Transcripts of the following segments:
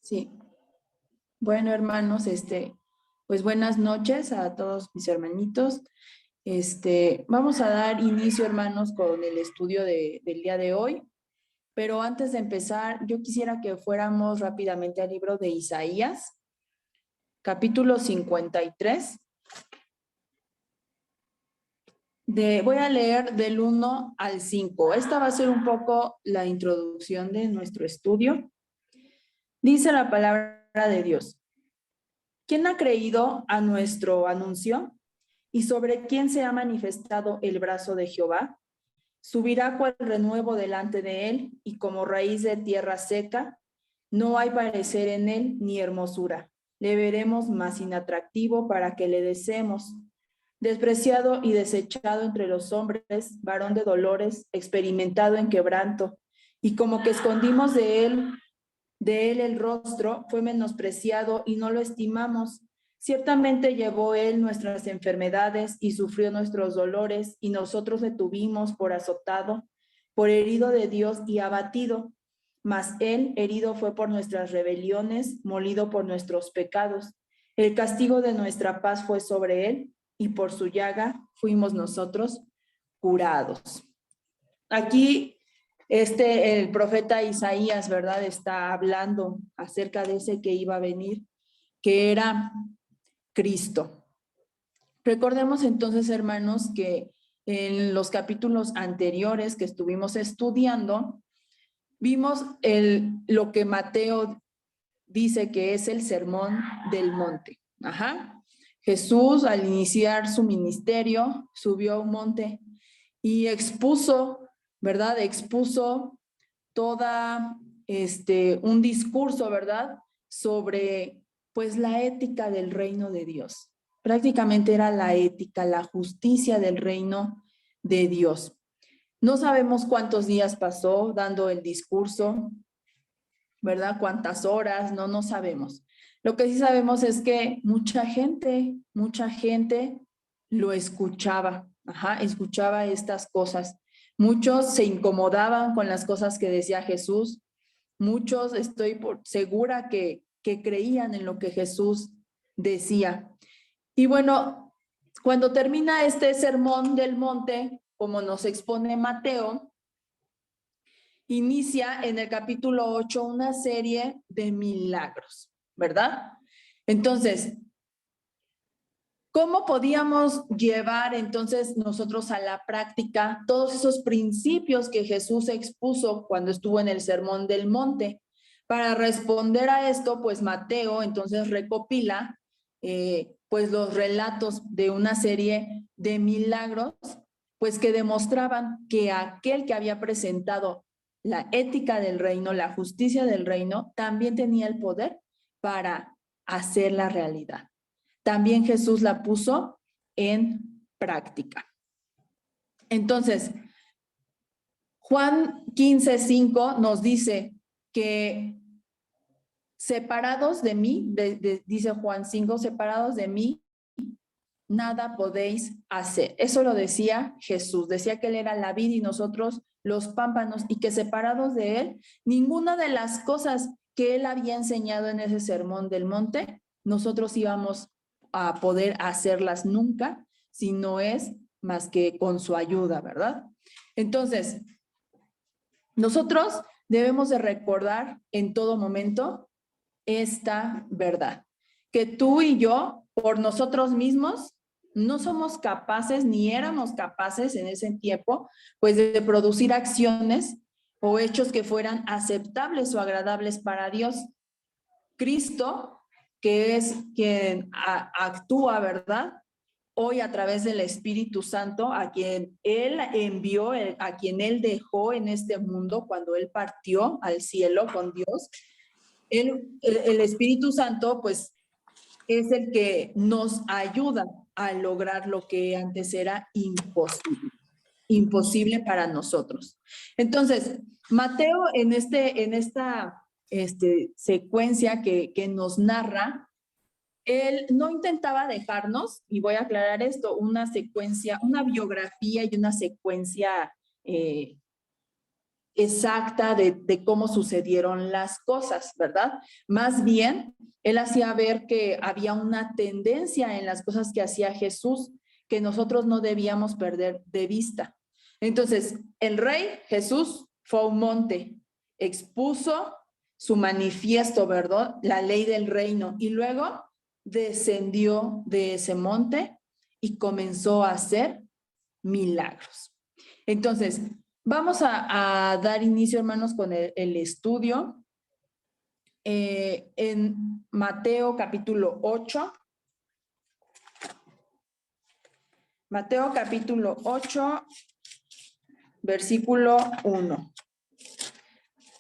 Sí. Bueno, hermanos, pues buenas noches a todos mis hermanitos. Vamos a dar inicio, hermanos, con el estudio del día de hoy. Pero antes de empezar, yo quisiera que fuéramos rápidamente al libro de Isaías, capítulo 53. Voy a leer del 1 al 5. Esta va a ser un poco la introducción de nuestro estudio. Dice la palabra de Dios: ¿quién ha creído a nuestro anuncio? ¿Y sobre quién se ha manifestado el brazo de Jehová? Subirá cual renuevo delante de él, y como raíz de tierra seca, no hay parecer en él ni hermosura. Le veremos más inatractivo para que le deseemos. Despreciado y desechado entre los hombres, varón de dolores, experimentado en quebranto, y como que escondimos de él el rostro, fue menospreciado y no lo estimamos. Ciertamente llevó él nuestras enfermedades y sufrió nuestros dolores, y nosotros le tuvimos por azotado, por herido de Dios y abatido. Mas él herido fue por nuestras rebeliones, molido por nuestros pecados. El castigo de nuestra paz fue sobre él, y por su llaga fuimos nosotros curados. Aquí el profeta Isaías, ¿verdad? Está hablando acerca de ese que iba a venir, que era Cristo. Recordemos entonces, hermanos, que en los capítulos anteriores que estuvimos estudiando, vimos lo que Mateo dice que es el sermón del monte. Ajá. Jesús, al iniciar su ministerio, subió a un monte y expuso, ¿verdad? Expuso toda un discurso, ¿verdad? Sobre pues la ética del reino de Dios. Prácticamente era la ética, la justicia del reino de Dios. No sabemos cuántos días pasó dando el discurso, ¿verdad? Cuántas horas, no sabemos. Lo que sí sabemos es que mucha gente lo escuchaba, escuchaba estas cosas. Muchos se incomodaban con las cosas que decía Jesús. Muchos, estoy segura que creían en lo que Jesús decía. Y bueno, cuando termina este sermón del monte, como nos expone Mateo, inicia en el capítulo 8 una serie de milagros, ¿verdad? Entonces, ¿cómo podíamos llevar entonces nosotros a la práctica todos esos principios que Jesús expuso cuando estuvo en el Sermón del Monte? Para responder a esto, pues Mateo entonces recopila pues los relatos de una serie de milagros, pues que demostraban que aquel que había presentado la ética del reino, la justicia del reino, también tenía el poder para hacer la realidad. También Jesús la puso en práctica. Entonces, Juan 15:5 nos dice que separados de mí, dice Juan 5, separados de mí, nada podéis hacer. Eso lo decía Jesús, decía que él era la vid y nosotros los pámpanos, y que separados de él, ninguna de las cosas que él había enseñado en ese sermón del monte, nosotros íbamos a poder hacerlas nunca, si no es más que con su ayuda, ¿verdad? Entonces, nosotros debemos de recordar en todo momento esta verdad, que tú y yo, por nosotros mismos, no somos capaces, ni éramos capaces en ese tiempo, pues de producir acciones o hechos que fueran aceptables o agradables para Dios. Cristo, que es quien actúa, ¿verdad? Hoy a través del Espíritu Santo, a quien Él envió, a quien Él dejó en este mundo cuando Él partió al cielo con Dios. El Espíritu Santo, pues, es el que nos ayuda a lograr lo que antes era imposible para nosotros. Entonces, Mateo en esta secuencia que nos narra, él no intentaba dejarnos, y voy a aclarar esto, una secuencia, una biografía y una secuencia exacta de cómo sucedieron las cosas, ¿verdad? Más bien, él hacía ver que había una tendencia en las cosas que hacía Jesús que nosotros no debíamos perder de vista. Entonces, el rey Jesús fue a un monte, expuso su manifiesto, ¿verdad? La ley del reino, y luego descendió de ese monte y comenzó a hacer milagros. Entonces, vamos a dar inicio, hermanos, con el estudio. En Mateo capítulo 8. Mateo capítulo 8, versículo 1.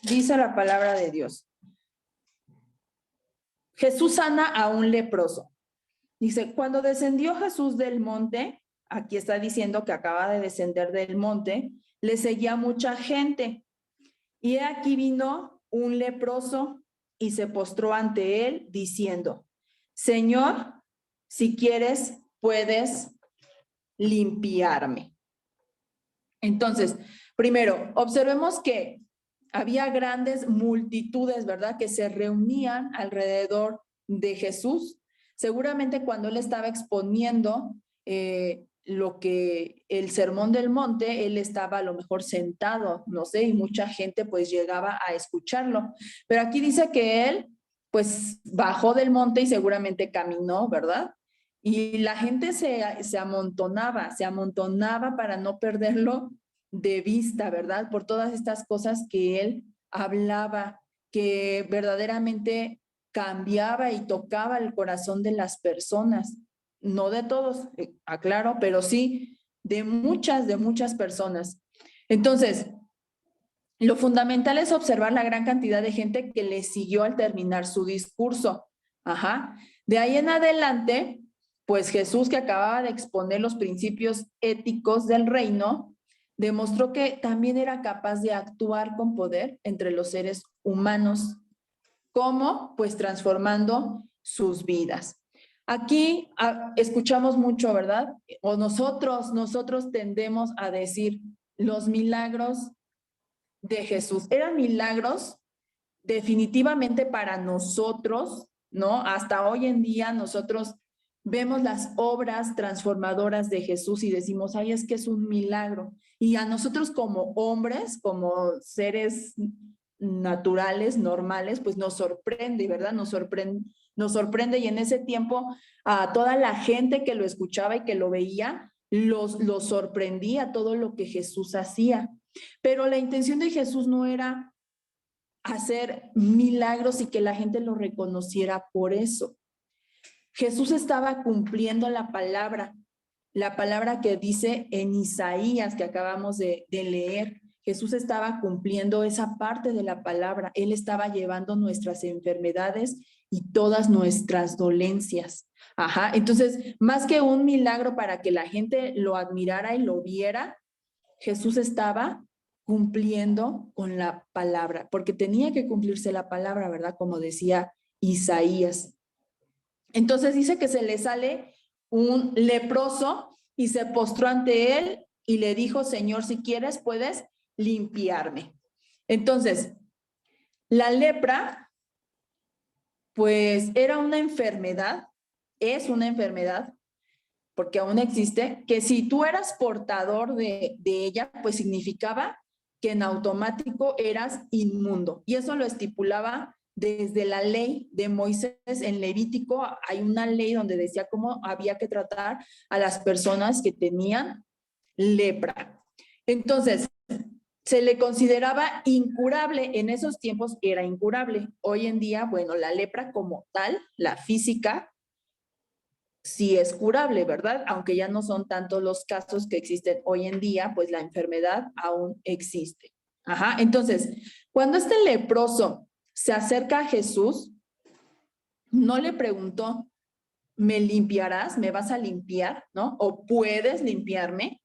Dice la palabra de Dios. Jesús sana a un leproso. Dice, cuando descendió Jesús del monte, aquí está diciendo que acaba de descender del monte, le seguía mucha gente. Y aquí vino un leproso y se postró ante él diciendo, Señor, si quieres, puedes limpiarme. Entonces, primero, observemos que había grandes multitudes, ¿verdad?, que se reunían alrededor de Jesús. Seguramente cuando él estaba exponiendo lo que el Sermón del Monte, él estaba a lo mejor sentado, no sé, y mucha gente pues llegaba a escucharlo. Pero aquí dice que él pues bajó del monte y seguramente caminó, ¿verdad? Y la gente se amontonaba para no perderlo de vista, ¿verdad? Por todas estas cosas que él hablaba, que verdaderamente cambiaba y tocaba el corazón de las personas. No de todos, aclaro, pero sí de muchas personas. Entonces, lo fundamental es observar la gran cantidad de gente que le siguió al terminar su discurso. Ajá. De ahí en adelante, pues Jesús, que acababa de exponer los principios éticos del reino, demostró que también era capaz de actuar con poder entre los seres humanos. ¿Cómo? Pues transformando sus vidas. Aquí escuchamos mucho, ¿verdad? O nosotros tendemos a decir los milagros de Jesús. Eran milagros definitivamente para nosotros, ¿no? Hasta hoy en día nosotros vemos las obras transformadoras de Jesús y decimos, ay, es que es un milagro. Y a nosotros como hombres, como seres naturales, normales, pues nos sorprende, ¿verdad? Nos sorprende y en ese tiempo a toda la gente que lo escuchaba y que lo veía, los sorprendía todo lo que Jesús hacía. Pero la intención de Jesús no era hacer milagros y que la gente lo reconociera por eso. Jesús estaba cumpliendo la palabra que dice en Isaías que acabamos de leer. Jesús estaba cumpliendo esa parte de la palabra. Él estaba llevando nuestras enfermedades y todas nuestras dolencias. Ajá. Entonces, más que un milagro para que la gente lo admirara y lo viera, Jesús estaba cumpliendo con la palabra, porque tenía que cumplirse la palabra, ¿verdad? Como decía Isaías. Entonces dice que se le sale un leproso y se postró ante él y le dijo, Señor, si quieres, puedes limpiarme. Entonces, la lepra, pues era una enfermedad, es una enfermedad, porque aún existe, que si tú eras portador de ella, pues significaba que en automático eras inmundo. Y eso lo estipulaba desde la ley de Moisés. En Levítico hay una ley donde decía cómo había que tratar a las personas que tenían lepra. Entonces, se le consideraba incurable. En esos tiempos era incurable. Hoy en día, bueno, la lepra como tal, la física, sí es curable, ¿verdad? Aunque ya no son tantos los casos que existen hoy en día, pues la enfermedad aún existe. Ajá, entonces, cuando este leproso se acerca a Jesús, no le preguntó, ¿me limpiarás? ¿Me vas a limpiar? ¿No? ¿O puedes limpiarme?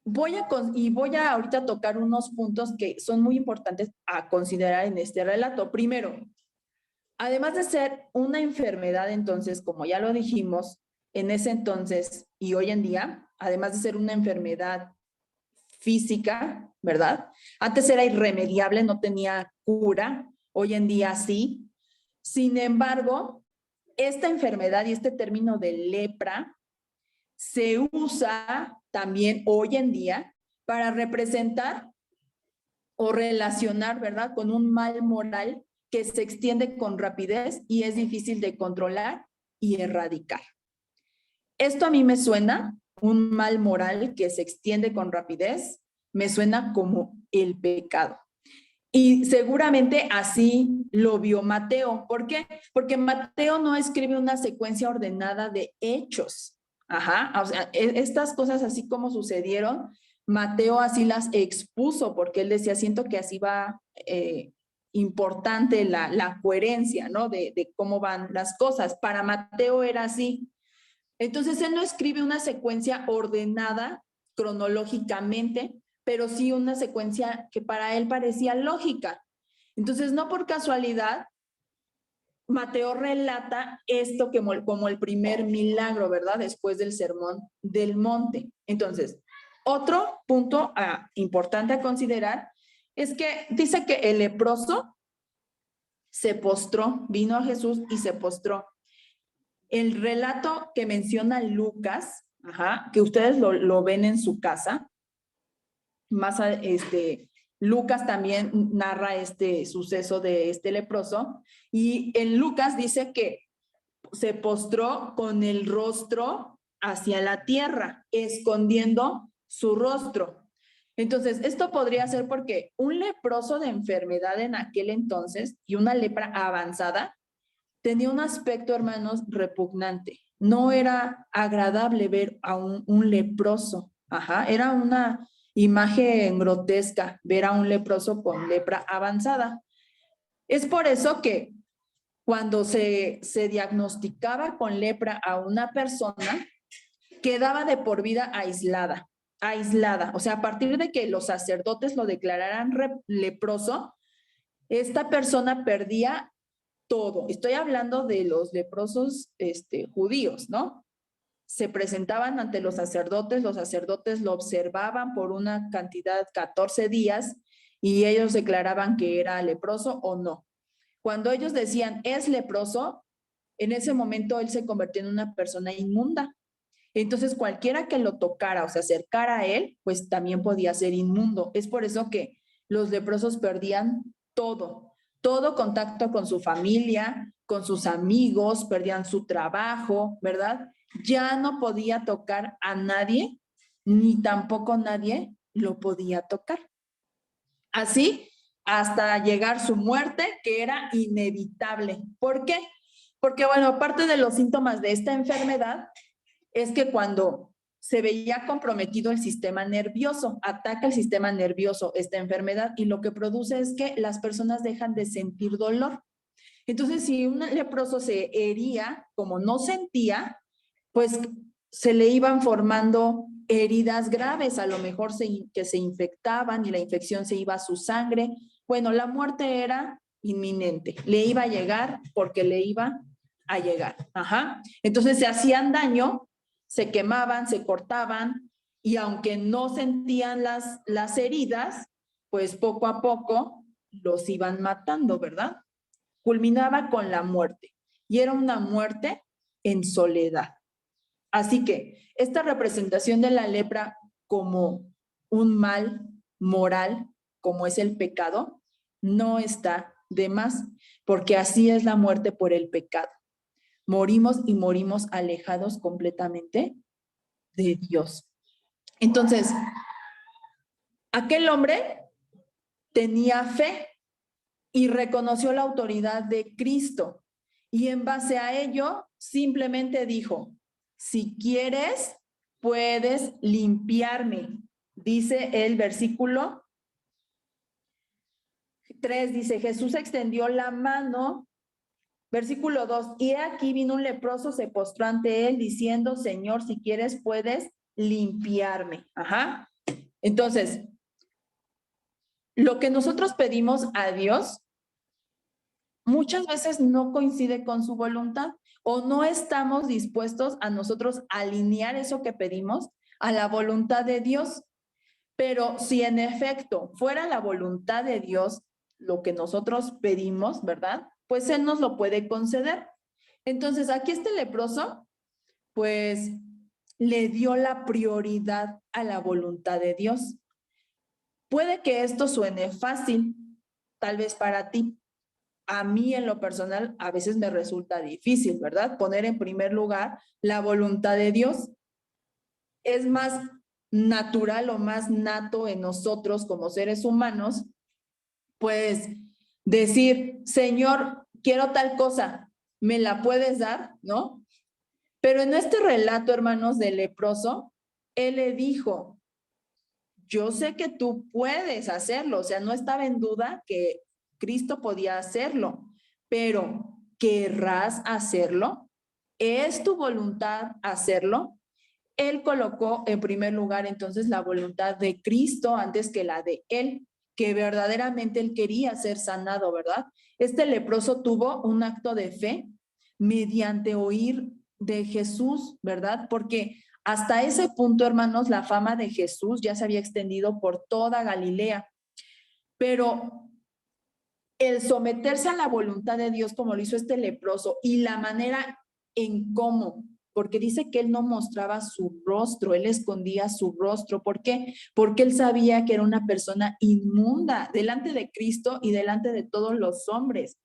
Voy a ahorita tocar unos puntos que son muy importantes a considerar en este relato. Primero, además de ser una enfermedad, entonces, como ya lo dijimos, en ese entonces y hoy en día, además de ser una enfermedad física, ¿verdad? Antes era irremediable, no tenía cura, hoy en día sí. Sin embargo, esta enfermedad y este término de lepra se usa también hoy en día para representar o relacionar, ¿verdad?, con un mal moral que se extiende con rapidez y es difícil de controlar y erradicar. Esto a mí me suena, un mal moral que se extiende con rapidez, me suena como el pecado. Y seguramente así lo vio Mateo. ¿Por qué? Porque Mateo no escribe una secuencia ordenada de hechos. Ajá, o sea, estas cosas así como sucedieron, Mateo así las expuso, porque él decía, siento que así va importante la coherencia, ¿no? De cómo van las cosas. Para Mateo era así. Entonces, él no escribe una secuencia ordenada cronológicamente, pero sí una secuencia que para él parecía lógica. Entonces, no por casualidad, Mateo relata esto como el primer milagro, ¿verdad? Después del Sermón del Monte. Entonces, otro punto importante a considerar es que dice que el leproso se postró, vino a Jesús y se postró. El relato que menciona Lucas, que ustedes lo ven en su casa, Lucas también narra este suceso de este leproso, y en Lucas dice que se postró con el rostro hacia la tierra, escondiendo su rostro. Entonces, esto podría ser porque un leproso de enfermedad en aquel entonces y una lepra avanzada tenía un aspecto, hermanos, repugnante. No era agradable ver a un leproso. Era una imagen grotesca ver a un leproso con lepra avanzada. Es por eso que cuando se diagnosticaba con lepra a una persona, quedaba de por vida aislada. O sea, a partir de que los sacerdotes lo declararan leproso, esta persona perdía todo. Estoy hablando de los leprosos judíos, ¿no? Se presentaban ante los sacerdotes lo observaban por una cantidad, 14 días, y ellos declaraban que era leproso o no. Cuando ellos decían, es leproso, en ese momento él se convirtió en una persona inmunda. Entonces, cualquiera que lo tocara o se acercara a él, pues también podía ser inmundo. Es por eso que los leprosos perdían todo contacto con su familia, con sus amigos, perdían su trabajo, ¿verdad? Ya no podía tocar a nadie, ni tampoco nadie lo podía tocar. Así hasta llegar su muerte, que era inevitable. ¿Por qué? Porque, bueno, aparte de los síntomas de esta enfermedad, es que cuando se veía comprometido el sistema nervioso, ataca el sistema nervioso esta enfermedad y lo que produce es que las personas dejan de sentir dolor. Entonces, si un leproso se hería, como no sentía, pues se le iban formando heridas graves, a lo mejor que se infectaban y la infección se iba a su sangre. Bueno, la muerte era inminente, le iba a llegar porque le iba a llegar. Entonces se hacían daño, se quemaban, se cortaban, y aunque no sentían las heridas, pues poco a poco los iban matando, ¿verdad? Culminaba con la muerte, y era una muerte en soledad. Así que esta representación de la lepra como un mal moral, como es el pecado, no está de más, porque así es la muerte por el pecado. Morimos y morimos alejados completamente de Dios. Entonces, aquel hombre tenía fe y reconoció la autoridad de Cristo, y en base a ello simplemente dijo, si quieres, puedes limpiarme. Dice el versículo 3, dice, Jesús extendió la mano. Versículo 2, y aquí vino un leproso, se postró ante él diciendo, Señor, si quieres, puedes limpiarme. Entonces, lo que nosotros pedimos a Dios muchas veces no coincide con su voluntad, o no estamos dispuestos a nosotros alinear eso que pedimos a la voluntad de Dios. Pero si en efecto fuera la voluntad de Dios lo que nosotros pedimos, ¿verdad? Pues Él nos lo puede conceder. Entonces, aquí este leproso, pues, le dio la prioridad a la voluntad de Dios. Puede que esto suene fácil, tal vez para ti. A mí en lo personal a veces me resulta difícil, ¿verdad? Poner en primer lugar la voluntad de Dios. Es más natural o más nato en nosotros como seres humanos, pues decir, Señor, quiero tal cosa, ¿me la puedes dar? ¿No? Pero en este relato, hermanos, del leproso, él le dijo, yo sé que tú puedes hacerlo, o sea, no estaba en duda que Cristo podía hacerlo, pero ¿querrás hacerlo? ¿Es tu voluntad hacerlo? Él colocó en primer lugar entonces la voluntad de Cristo antes que la de él, que verdaderamente él quería ser sanado, ¿verdad? Este leproso tuvo un acto de fe mediante oír de Jesús, ¿verdad? Porque hasta ese punto, hermanos, la fama de Jesús ya se había extendido por toda Galilea, pero el someterse a la voluntad de Dios como lo hizo este leproso y la manera en cómo, porque dice que él no mostraba su rostro, él escondía su rostro. ¿Por qué? Porque él sabía que era una persona inmunda delante de Cristo y delante de todos los hombres.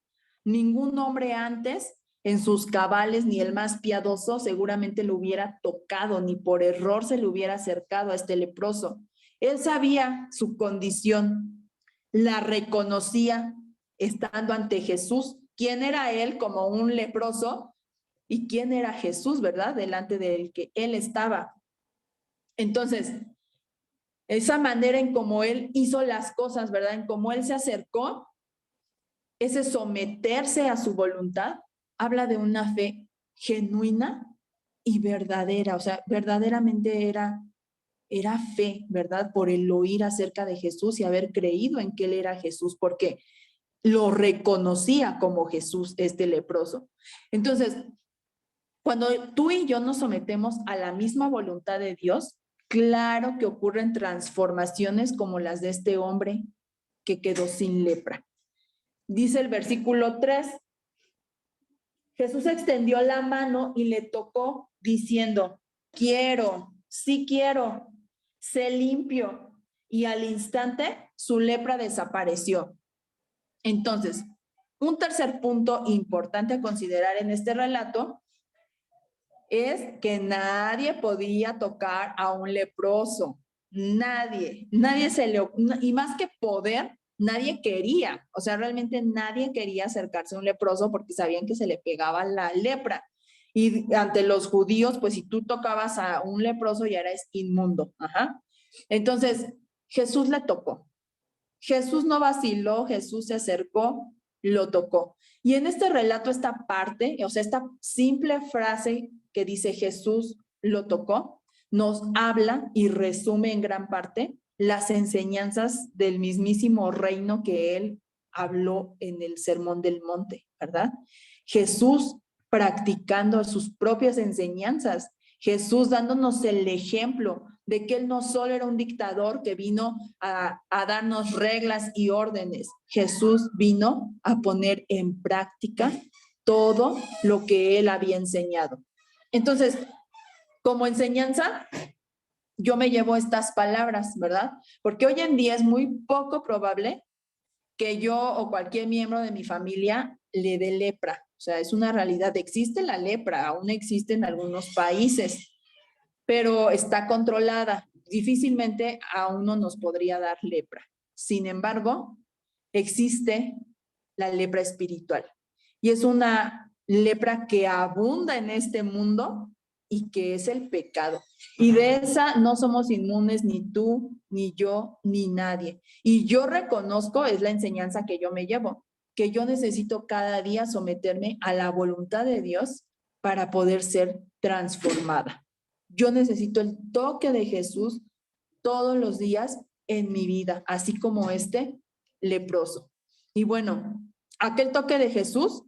Ningún hombre antes en sus cabales, ni el más piadoso, seguramente lo hubiera tocado, ni por error se le hubiera acercado a este leproso. Él sabía su condición, la reconocía estando ante Jesús. ¿Quién era él como un leproso? ¿Y quién era Jesús, verdad? Delante del que él estaba. Entonces, esa manera en cómo él hizo las cosas, ¿verdad? En cómo él se acercó, ese someterse a su voluntad, habla de una fe genuina y verdadera. O sea, verdaderamente era fe, ¿verdad? Por el oír acerca de Jesús y haber creído en que él era Jesús, porque lo reconocía como Jesús, este leproso. Entonces, cuando tú y yo nos sometemos a la misma voluntad de Dios, claro que ocurren transformaciones como las de este hombre que quedó sin lepra. Dice el versículo 3, Jesús extendió la mano y le tocó diciendo, quiero, sí quiero, sé limpio. Y al instante su lepra desapareció. Entonces, un tercer punto importante a considerar en este relato es que nadie podía tocar a un leproso. Nadie se le, y más que poder, nadie quería, o sea, realmente nadie quería acercarse a un leproso porque sabían que se le pegaba la lepra. Y ante los judíos, pues si tú tocabas a un leproso ya eres inmundo. Ajá. Entonces, Jesús le tocó. Jesús no vaciló, Jesús se acercó, lo tocó. Y en este relato, esta parte, o sea, esta simple frase que dice Jesús lo tocó, nos habla y resume en gran parte las enseñanzas del mismísimo reino que él habló en el Sermón del Monte, ¿verdad? Jesús practicando sus propias enseñanzas, Jesús dándonos el ejemplo de que él no solo era un dictador que vino a darnos reglas y órdenes, Jesús vino a poner en práctica todo lo que él había enseñado. Entonces, como enseñanza, yo me llevo estas palabras, ¿verdad? Porque hoy en día es muy poco probable que yo o cualquier miembro de mi familia le dé lepra. O sea, es una realidad. Existe la lepra, aún existe en algunos países, pero está controlada. Difícilmente a uno nos podría dar lepra. Sin embargo, existe la lepra espiritual y es una lepra que abunda en este mundo y que es el pecado. Y de esa no somos inmunes ni tú, ni yo, ni nadie. Y yo reconozco, es la enseñanza que yo me llevo, que yo necesito cada día someterme a la voluntad de Dios para poder ser transformada. Yo necesito el toque de Jesús todos los días en mi vida, así como este leproso. Y bueno, aquel toque de Jesús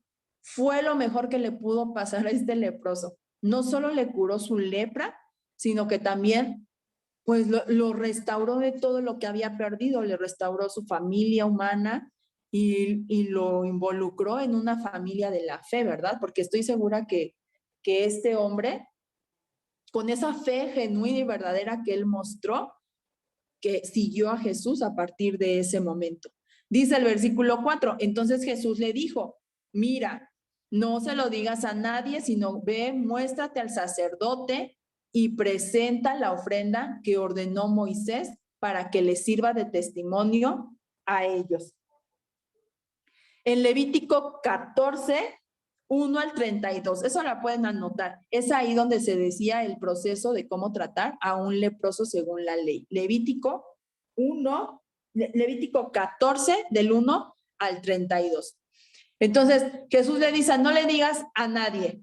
fue lo mejor que le pudo pasar a este leproso. No solo le curó su lepra, sino que también pues lo restauró de todo lo que había perdido, le restauró su familia humana y lo involucró en una familia de la fe, ¿verdad? Porque estoy segura que este hombre, con esa fe genuina y verdadera que él mostró, que siguió a Jesús a partir de ese momento. Dice el versículo 4, entonces Jesús le dijo, mira, no se lo digas a nadie, sino ve, muéstrate al sacerdote y presenta la ofrenda que ordenó Moisés para que les sirva de testimonio a ellos. En Levítico 14, 1 al 32, eso la pueden anotar. Es ahí donde se decía el proceso de cómo tratar a un leproso según la ley. Levítico 14, del 1 al 32. Entonces, Jesús le dice, no le digas a nadie.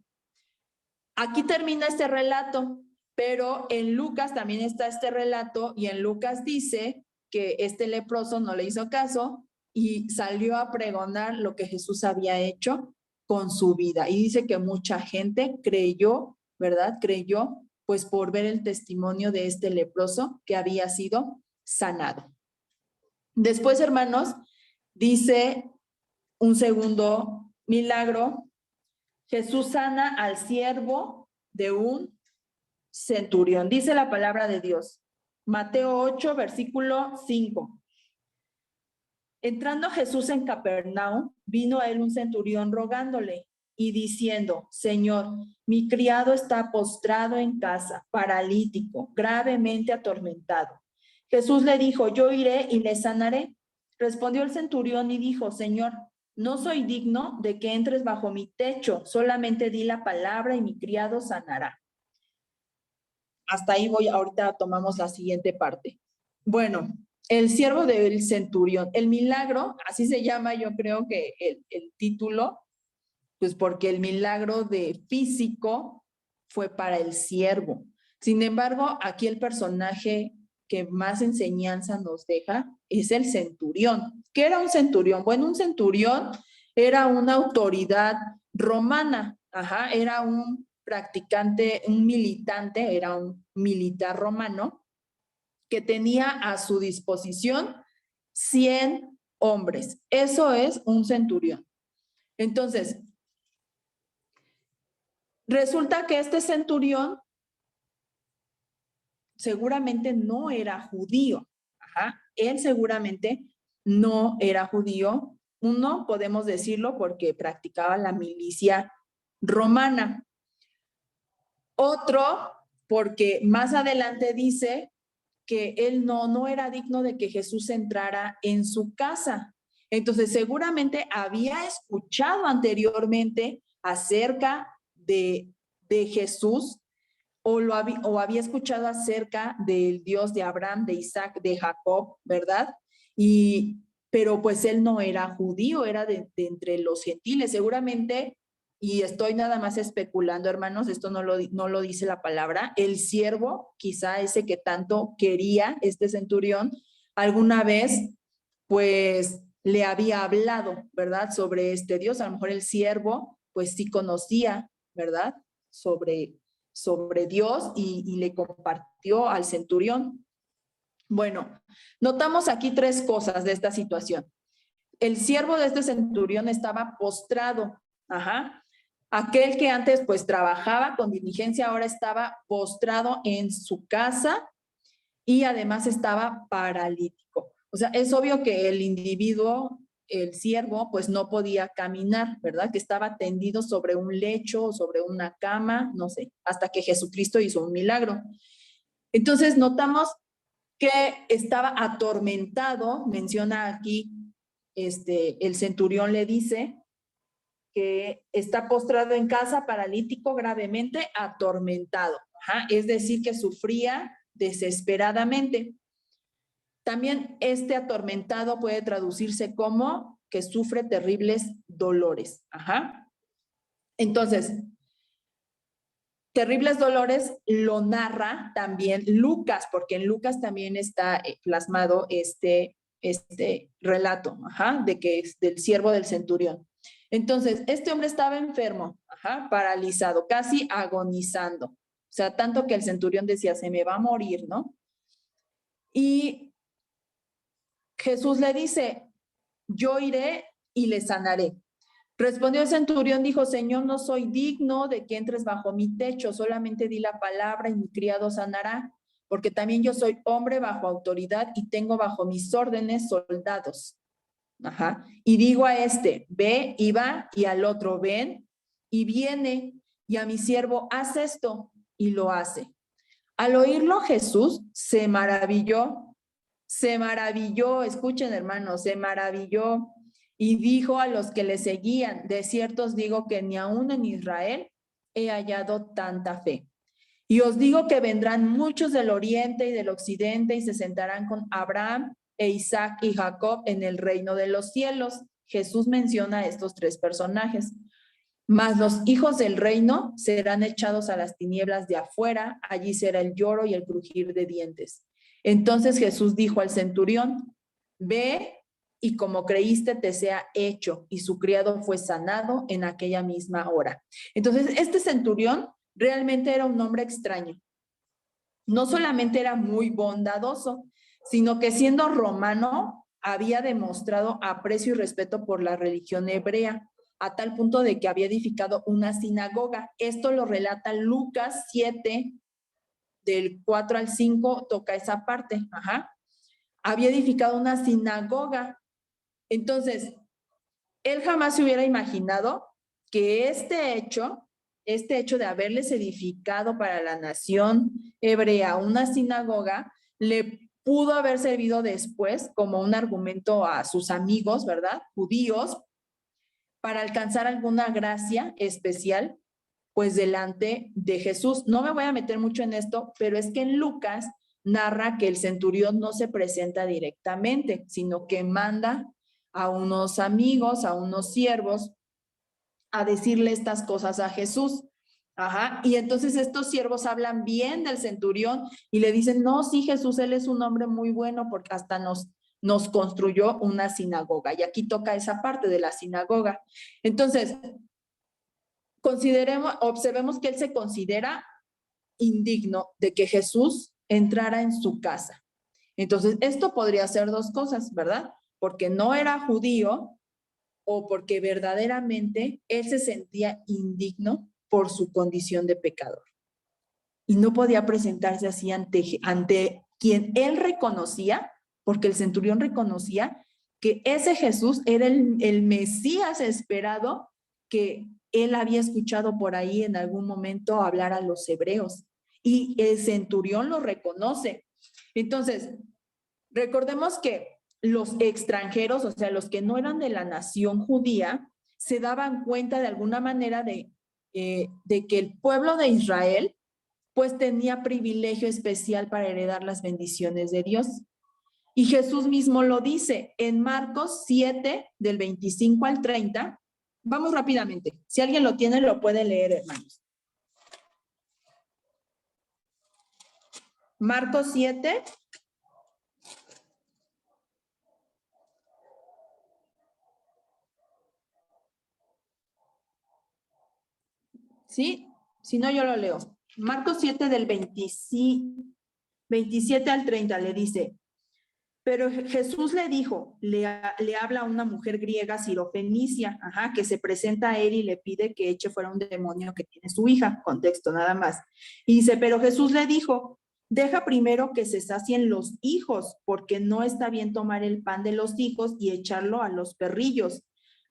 Aquí termina este relato, pero en Lucas también está este relato y en Lucas dice que este leproso no le hizo caso y salió a pregonar lo que Jesús había hecho con su vida. Y dice que mucha gente creyó, ¿verdad? Creyó, pues por ver el testimonio de este leproso que había sido sanado. Después, hermanos, dice un segundo milagro. Jesús sana al siervo de un centurión. Dice la palabra de Dios. Mateo 8, versículo 5. Entrando Jesús en Capernaum, vino a él un centurión rogándole y diciendo, Señor, mi criado está postrado en casa, paralítico, gravemente atormentado. Jesús le dijo, yo iré y le sanaré. Respondió el centurión y dijo, Señor, no soy digno de que entres bajo mi techo, solamente di la palabra y mi criado sanará. Hasta ahí voy, ahorita tomamos la siguiente parte. Bueno, el siervo del centurión, el milagro, así se llama, yo creo que el título, pues porque el milagro de físico fue para el siervo. Sin embargo, aquí el personaje que más enseñanza nos deja es el centurión. ¿Qué era un centurión? Bueno, un centurión era una autoridad romana, era un practicante, un militante, era un militar romano que tenía a su disposición 100 hombres. Eso es un centurión. Entonces, resulta que este centurión seguramente no era judío. Él seguramente no era judío. Uno, podemos decirlo porque practicaba la milicia romana. Otro, porque más adelante dice que él no era digno de que Jesús entrara en su casa. Entonces, seguramente había escuchado anteriormente acerca de Jesús o había escuchado acerca del Dios de Abraham, de Isaac, de Jacob, ¿verdad? Pero pues él no era judío, era de entre los gentiles, seguramente, y estoy nada más especulando, hermanos, esto no lo dice la palabra, el siervo, quizá ese que tanto quería este centurión, alguna vez, pues le había hablado, ¿verdad? Sobre este Dios, a lo mejor el siervo, pues sí conocía, ¿verdad? Sobre Dios y le compartió al centurión. Bueno, notamos aquí tres cosas de esta situación. El siervo de este centurión estaba postrado, aquel que antes pues trabajaba con diligencia ahora estaba postrado en su casa y además estaba paralítico. O sea, es obvio que el individuo, el siervo, pues no podía caminar, ¿verdad? Que estaba tendido sobre un lecho o sobre una cama, no sé, hasta que Jesucristo hizo un milagro. Entonces notamos que estaba atormentado, menciona aquí, el centurión le dice que está postrado en casa, paralítico, gravemente atormentado. Es decir, que sufría desesperadamente. También este atormentado puede traducirse como que sufre terribles dolores. Entonces, terribles dolores lo narra también Lucas, porque en Lucas también está plasmado este relato, de que es del siervo del centurión. Entonces, este hombre estaba enfermo, paralizado, casi agonizando. O sea, tanto que el centurión decía, se me va a morir, ¿no? Y Jesús le dice, yo iré y le sanaré. Respondió el centurión, dijo, Señor, no soy digno de que entres bajo mi techo, solamente di la palabra y mi criado sanará, porque también yo soy hombre bajo autoridad y tengo bajo mis órdenes soldados. Ajá. Y digo a este, ve y va, y al otro, ven y viene, y a mi siervo, haz esto, y lo hace. Al oírlo Jesús se maravilló, escuchen hermanos, se maravilló y dijo a los que le seguían, de cierto os digo que ni aún en Israel he hallado tanta fe. Y os digo que vendrán muchos del oriente y del occidente y se sentarán con Abraham e Isaac y Jacob en el reino de los cielos. Jesús menciona a estos tres personajes. Mas los hijos del reino serán echados a las tinieblas de afuera, allí será el lloro y el crujir de dientes. Entonces Jesús dijo al centurión, ve y como creíste te sea hecho, y su criado fue sanado en aquella misma hora. Entonces este centurión realmente era un hombre extraño. No solamente era muy bondadoso, sino que siendo romano había demostrado aprecio y respeto por la religión hebrea, a tal punto de que había edificado una sinagoga. Esto lo relata Lucas 7, del 4 al 5, toca esa parte. Ajá. Había edificado una sinagoga. Entonces, él jamás se hubiera imaginado que este hecho de haberles edificado para la nación hebrea una sinagoga, le pudo haber servido después como un argumento a sus amigos, ¿verdad? Judíos, para alcanzar alguna gracia especial, pues delante de Jesús. No me voy a meter mucho en esto, pero es que en Lucas narra que el centurión no se presenta directamente, sino que manda a unos amigos, a unos siervos, a decirle estas cosas a Jesús. Ajá. Y entonces estos siervos hablan bien del centurión y le dicen, no, sí, Jesús, él es un hombre muy bueno porque hasta nos construyó una sinagoga. Y aquí toca esa parte de la sinagoga. Entonces, observemos que él se considera indigno de que Jesús entrara en su casa. Entonces, esto podría ser dos cosas, ¿verdad? Porque no era judío o porque verdaderamente él se sentía indigno por su condición de pecador. Y no podía presentarse así ante quien él reconocía, porque el centurión reconocía que ese Jesús era el Mesías esperado que él había escuchado por ahí en algún momento hablar a los hebreos. Y el centurión lo reconoce. Entonces, recordemos que los extranjeros, o sea, los que no eran de la nación judía, se daban cuenta de alguna manera de que el pueblo de Israel pues tenía privilegio especial para heredar las bendiciones de Dios. Y Jesús mismo lo dice en Marcos 7, del 25 al 30. Vamos rápidamente. Si alguien lo tiene, lo puede leer, hermanos. Marcos 7. ¿Sí? Si no, yo lo leo. Marcos 7 del 27 al 30 le dice, pero Jesús le dijo, le habla a una mujer griega sirofenicia, que se presenta a él y le pide que eche fuera un demonio que tiene su hija, contexto nada más. Y dice, pero Jesús le dijo, deja primero que se sacien los hijos, porque no está bien tomar el pan de los hijos y echarlo a los perrillos.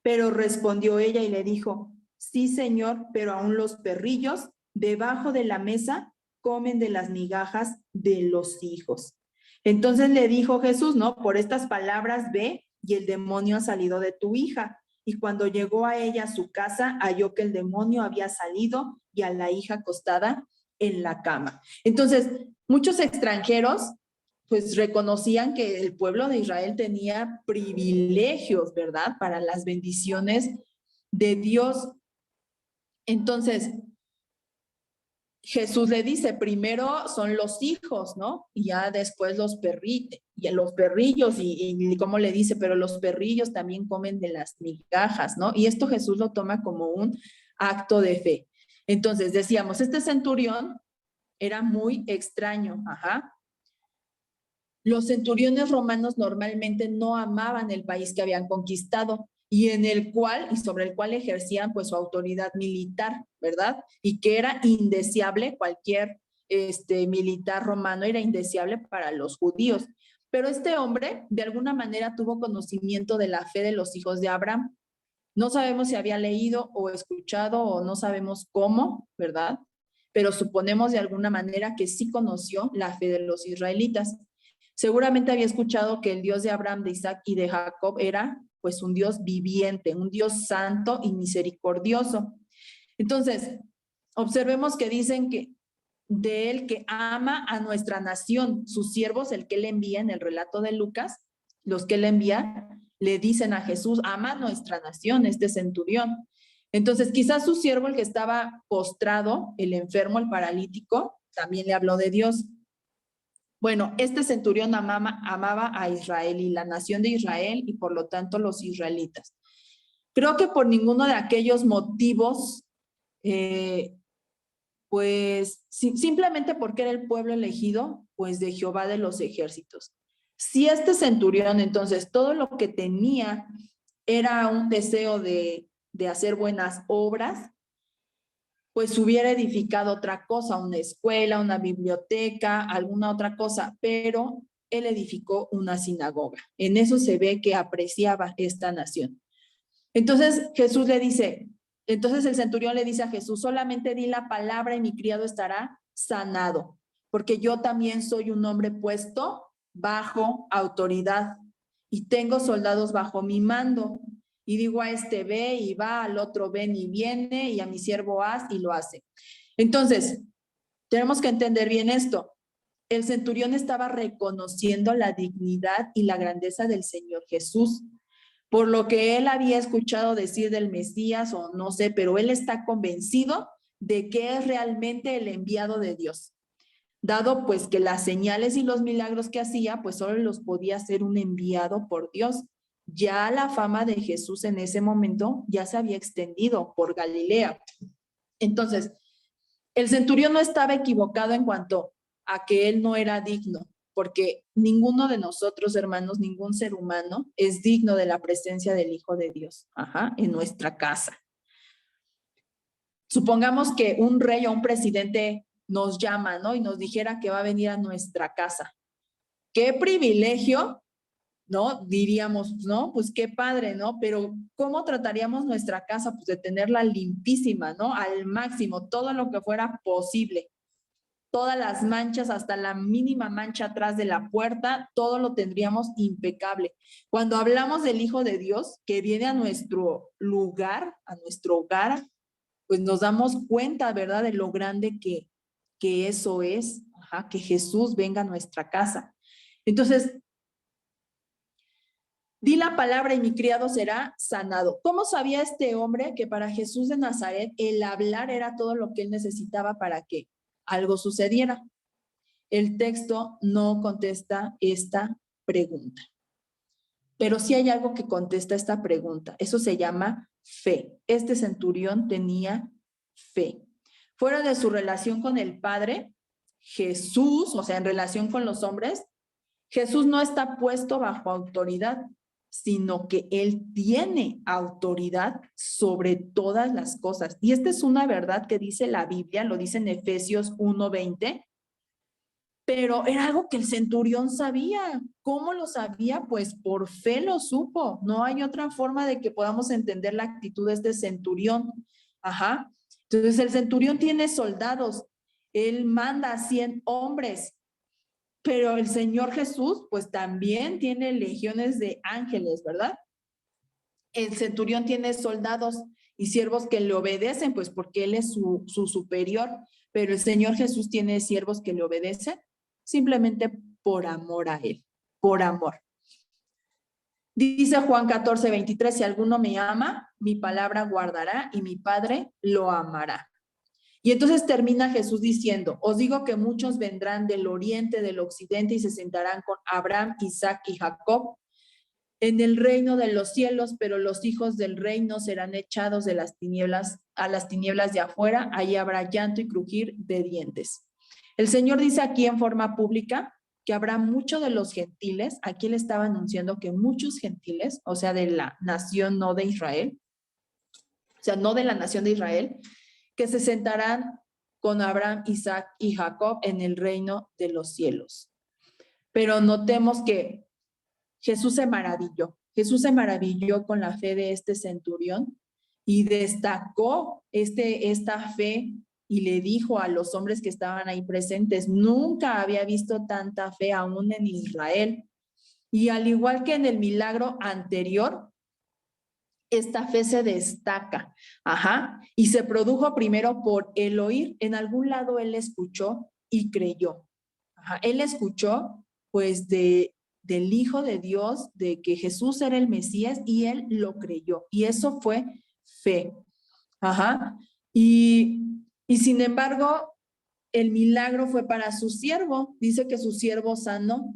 Pero respondió ella y le dijo, sí, Señor, pero aún los perrillos debajo de la mesa comen de las migajas de los hijos. Entonces le dijo Jesús, ¿no? Por estas palabras ve y el demonio ha salido de tu hija. Y cuando llegó a ella a su casa, halló que el demonio había salido y a la hija acostada en la cama. Entonces, muchos extranjeros pues reconocían que el pueblo de Israel tenía privilegios, ¿verdad? Para las bendiciones de Dios. Entonces, Jesús le dice, primero son los hijos, ¿no? Y ya después los perrillos, y como le dice, pero los perrillos también comen de las migajas, ¿no? Y esto Jesús lo toma como un acto de fe. Entonces, decíamos, este centurión era muy extraño, Los centuriones romanos normalmente no amaban el país que habían conquistado y en el cual y sobre el cual ejercían pues su autoridad militar, ¿verdad? Y que era indeseable, cualquier militar romano era indeseable para los judíos. Pero este hombre de alguna manera tuvo conocimiento de la fe de los hijos de Abraham. No sabemos si había leído o escuchado o no sabemos cómo, ¿verdad? Pero suponemos de alguna manera que sí conoció la fe de los israelitas. Seguramente había escuchado que el Dios de Abraham, de Isaac y de Jacob era pues un Dios viviente, un Dios santo y misericordioso. Entonces, observemos que dicen que de él que ama a nuestra nación, sus siervos, el que él envía en el relato de Lucas, los que él envía, le dicen a Jesús, ama a nuestra nación, este centurión. Entonces, quizás su siervo, el que estaba postrado, el enfermo, el paralítico, también le habló de Dios. Bueno, este centurión amaba a Israel y la nación de Israel y por lo tanto los israelitas. Creo que por ninguno de aquellos motivos, pues simplemente porque era el pueblo elegido, pues de Jehová de los ejércitos. Si este centurión entonces todo lo que tenía era un deseo de hacer buenas obras, pues hubiera edificado otra cosa, una escuela, una biblioteca, alguna otra cosa, pero él edificó una sinagoga. En eso se ve que apreciaba esta nación. Entonces Jesús le dice, entonces el centurión le dice a Jesús, solamente di la palabra y mi criado estará sanado, porque yo también soy un hombre puesto bajo autoridad y tengo soldados bajo mi mando. Y digo a este ve y va, al otro ven y viene, y a mi siervo haz y lo hace. Entonces, tenemos que entender bien esto. El centurión estaba reconociendo la dignidad y la grandeza del Señor Jesús, por lo que él había escuchado decir del Mesías o no sé, pero él está convencido de que es realmente el enviado de Dios, dado pues que las señales y los milagros que hacía, pues solo los podía hacer un enviado por Dios. Ya la fama de Jesús en ese momento ya se había extendido por Galilea. Entonces, el centurión no estaba equivocado en cuanto a que él no era digno, porque ninguno de nosotros, hermanos, ningún ser humano es digno de la presencia del Hijo de Dios, en nuestra casa. Supongamos que un rey o un presidente nos llama, ¿no? Y nos dijera que va a venir a nuestra casa. ¡Qué privilegio! ¿No? Diríamos, ¿no? Pues qué padre, ¿no? Pero ¿cómo trataríamos nuestra casa? Pues de tenerla limpísima, ¿no? Al máximo, todo lo que fuera posible. Todas las manchas, hasta la mínima mancha atrás de la puerta, todo lo tendríamos impecable. Cuando hablamos del Hijo de Dios que viene a nuestro lugar, a nuestro hogar, pues nos damos cuenta, ¿verdad? De lo grande que eso es, que Jesús venga a nuestra casa. Entonces, di la palabra y mi criado será sanado. ¿Cómo sabía este hombre que para Jesús de Nazaret el hablar era todo lo que él necesitaba para que algo sucediera? El texto no contesta esta pregunta, pero sí hay algo que contesta esta pregunta. Eso se llama fe. Este centurión tenía fe. Fuera de su relación con el Padre, Jesús, o sea, en relación con los hombres, Jesús no está puesto bajo autoridad, sino que él tiene autoridad sobre todas las cosas. Y esta es una verdad que dice la Biblia, lo dice en Efesios 1:20, pero era algo que el centurión sabía. ¿Cómo lo sabía? Pues por fe lo supo. No hay otra forma de que podamos entender la actitud de este centurión. Entonces el centurión tiene soldados, él manda a 100 hombres, pero el Señor Jesús pues también tiene legiones de ángeles, ¿verdad? El centurión tiene soldados y siervos que le obedecen, pues porque él es su superior, pero el Señor Jesús tiene siervos que le obedecen simplemente por amor a él, por amor. Dice Juan 14:23, si alguno me ama, mi palabra guardará y mi Padre lo amará. Y entonces termina Jesús diciendo, os digo que muchos vendrán del oriente, del occidente y se sentarán con Abraham, Isaac y Jacob en el reino de los cielos, pero los hijos del reino serán echados de las tinieblas a las tinieblas de afuera, ahí habrá llanto y crujir de dientes. El Señor dice aquí en forma pública que habrá muchos de los gentiles, aquí él estaba anunciando que muchos gentiles, o sea, de la nación no de Israel, o sea, no de la nación de Israel, que se sentarán con Abraham, Isaac y Jacob en el reino de los cielos. Pero notemos que Jesús se maravilló. Jesús se maravilló con la fe de este centurión y destacó esta fe y le dijo a los hombres que estaban ahí presentes, nunca había visto tanta fe aún en Israel. Y al igual que en el milagro anterior, esta fe se destaca, y se produjo primero por el oír. En algún lado él escuchó y creyó. Él escuchó, pues, del Hijo de Dios, de que Jesús era el Mesías, y él lo creyó. Y eso fue fe. Y sin embargo, el milagro fue para su siervo. Dice que su siervo sanó,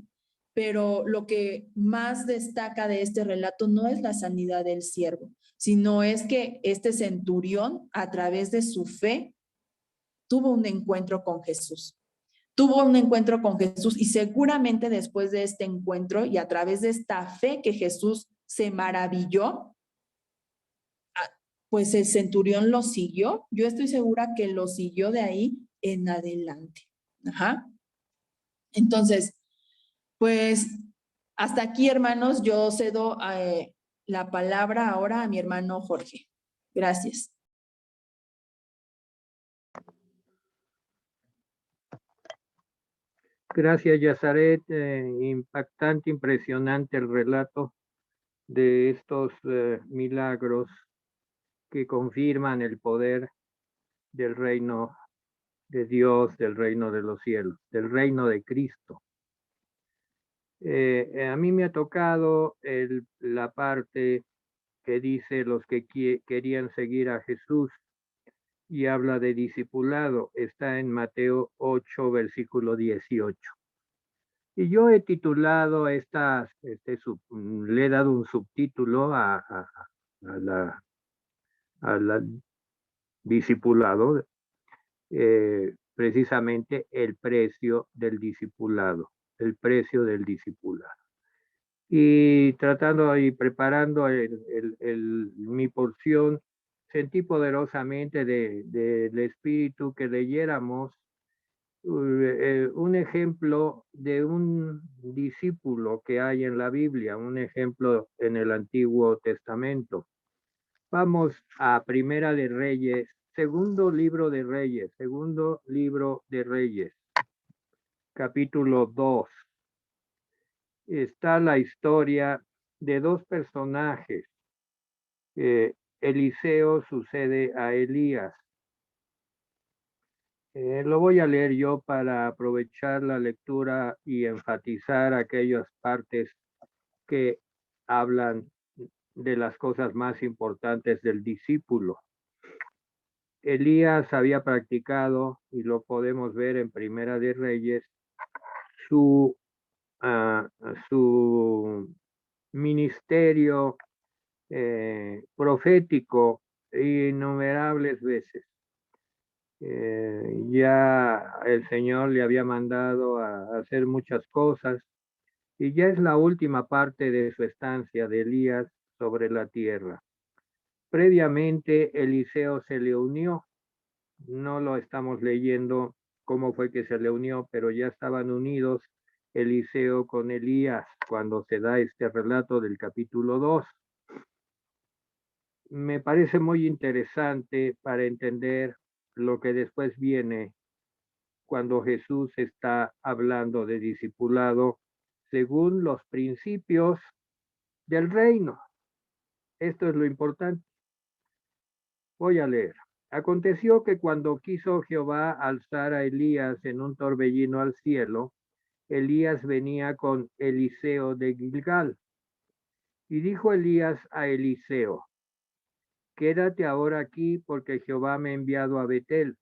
pero lo que más destaca de este relato no es la sanidad del siervo, sino es que este centurión, a través de su fe, tuvo un encuentro con Jesús. Tuvo un encuentro con Jesús, y seguramente después de este encuentro y a través de esta fe que Jesús se maravilló, pues el centurión lo siguió. Yo estoy segura que lo siguió de ahí en adelante. Entonces, pues hasta aquí, hermanos, yo cedo la palabra ahora a mi hermano Jorge. Gracias. Gracias, Yazaret. Impactante, impresionante el relato de estos milagros que confirman el poder del reino de Dios, del reino de los cielos, del reino de Cristo. A mí me ha tocado la parte que dice los que querían seguir a Jesús y habla de discipulado. Está en Mateo 8, versículo 18. Y yo he titulado le he dado un subtítulo a la discipulado, precisamente el precio del discipulado, el precio del discipulado. Y tratando y preparando mi porción, sentí poderosamente del Espíritu que leyéramos un ejemplo de un discípulo que hay en la Biblia, un ejemplo en el Antiguo Testamento. Vamos a Primera de Reyes, segundo libro de Reyes, capítulo 2. Está la historia de dos personajes. Eliseo sucede a Elías. Lo voy a leer yo para aprovechar la lectura y enfatizar aquellas partes que hablan de las cosas más importantes del discípulo. Elías había practicado, y lo podemos ver en Primera de Reyes, su ministerio profético innumerables veces. Ya el Señor le había mandado a hacer muchas cosas, y ya es la última parte de su estancia de Elías sobre la tierra. Previamente Eliseo se le unió, no lo estamos leyendo cómo fue que se le unió, pero ya estaban unidos Eliseo con Elías cuando se da este relato del capítulo 2. Me parece muy interesante para entender lo que después viene cuando Jesús está hablando de discipulado según los principios del reino. Esto es lo importante. Voy a leer. Aconteció que cuando quiso Jehová alzar a Elías en un torbellino al cielo, Elías venía con Eliseo de Gilgal. Y dijo Elías a Eliseo: quédate ahora aquí, porque Jehová me ha enviado a Betel.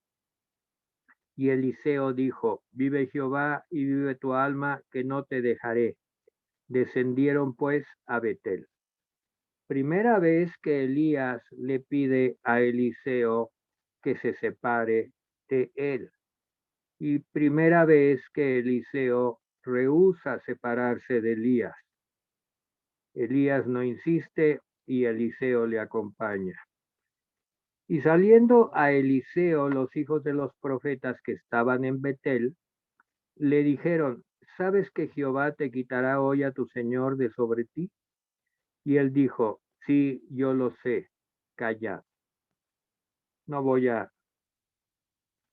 Y Eliseo dijo: vive Jehová y vive tu alma, que no te dejaré. Descendieron pues a Betel. Primera vez que Elías le pide a Eliseo que se separe de él. Y primera vez que Eliseo rehúsa separarse de Elías. Elías no insiste y Eliseo le acompaña. Y saliendo a Eliseo, los hijos de los profetas que estaban en Betel, le dijeron, ¿sabes que Jehová te quitará hoy a tu señor de sobre ti? Y él dijo, sí, yo lo sé, callad. No voy a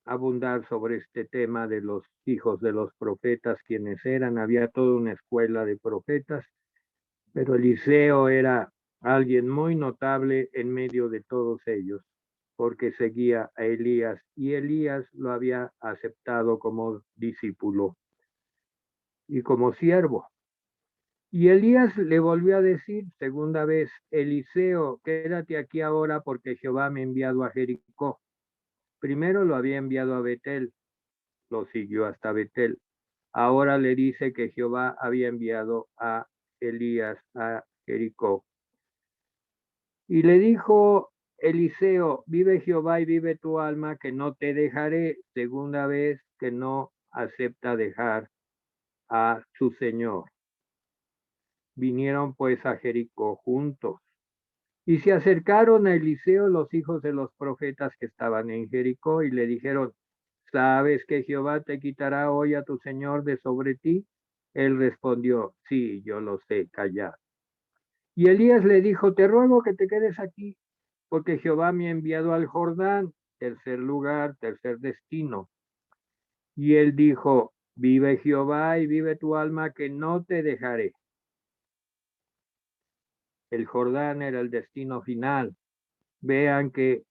abundar sobre este tema de los hijos de los profetas, quienes eran, había toda una escuela de profetas, pero Eliseo era alguien muy notable en medio de todos ellos, porque seguía a Elías y Elías lo había aceptado como discípulo y como siervo. Y Elías le volvió a decir segunda vez, Eliseo, quédate aquí ahora porque Jehová me ha enviado a Jericó. Primero lo había enviado a Betel, lo siguió hasta Betel. Ahora le dice que Jehová había enviado a Elías a Jericó. Y le dijo Eliseo, vive Jehová y vive tu alma, que no te dejaré. Segunda vez que no acepta dejar a su señor. Vinieron pues a Jericó juntos. Y se acercaron a Eliseo los hijos de los profetas que estaban en Jericó y le dijeron, ¿sabes que Jehová te quitará hoy a tu señor de sobre ti? Él respondió, sí, yo lo sé, callad. Y Elías le dijo, te ruego que te quedes aquí, porque Jehová me ha enviado al Jordán, tercer lugar, tercer destino. Y él dijo, vive Jehová y vive tu alma, que no te dejaré. El Jordán era el destino final. Vean que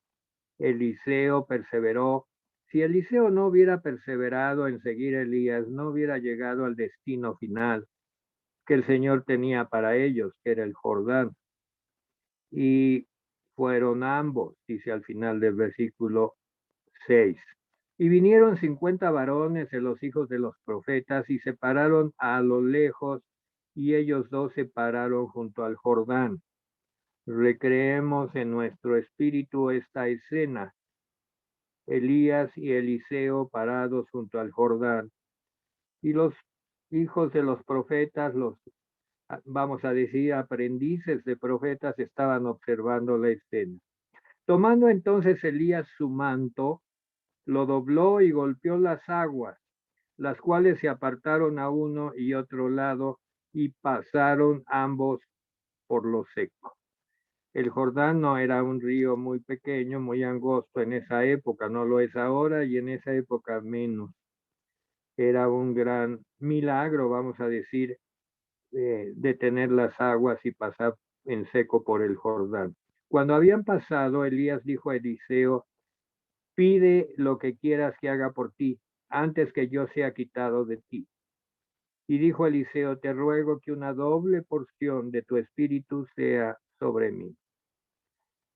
Eliseo perseveró. Si Eliseo no hubiera perseverado en seguir a Elías, no hubiera llegado al destino final que el Señor tenía para ellos, que era el Jordán. Y fueron ambos, dice al final del versículo 6. Y vinieron 50 varones de los hijos de los profetas y se pararon a lo lejos, y ellos dos se pararon junto al Jordán. Recreemos en nuestro espíritu esta escena. Elías y Eliseo parados junto al Jordán. Y los hijos de los profetas, vamos a decir, aprendices de profetas, estaban observando la escena. Tomando entonces Elías su manto, lo dobló y golpeó las aguas, las cuales se apartaron a uno y otro lado y pasaron ambos por lo seco. El Jordán no era un río muy pequeño, muy angosto en esa época, no lo es ahora y en esa época menos. Era un gran milagro, vamos a decir, detener las aguas y pasar en seco por el Jordán. Cuando habían pasado, Elías dijo a Eliseo, pide lo que quieras que haga por ti, antes que yo sea quitado de ti. Y dijo Eliseo, te ruego que una doble porción de tu espíritu sea sobre mí.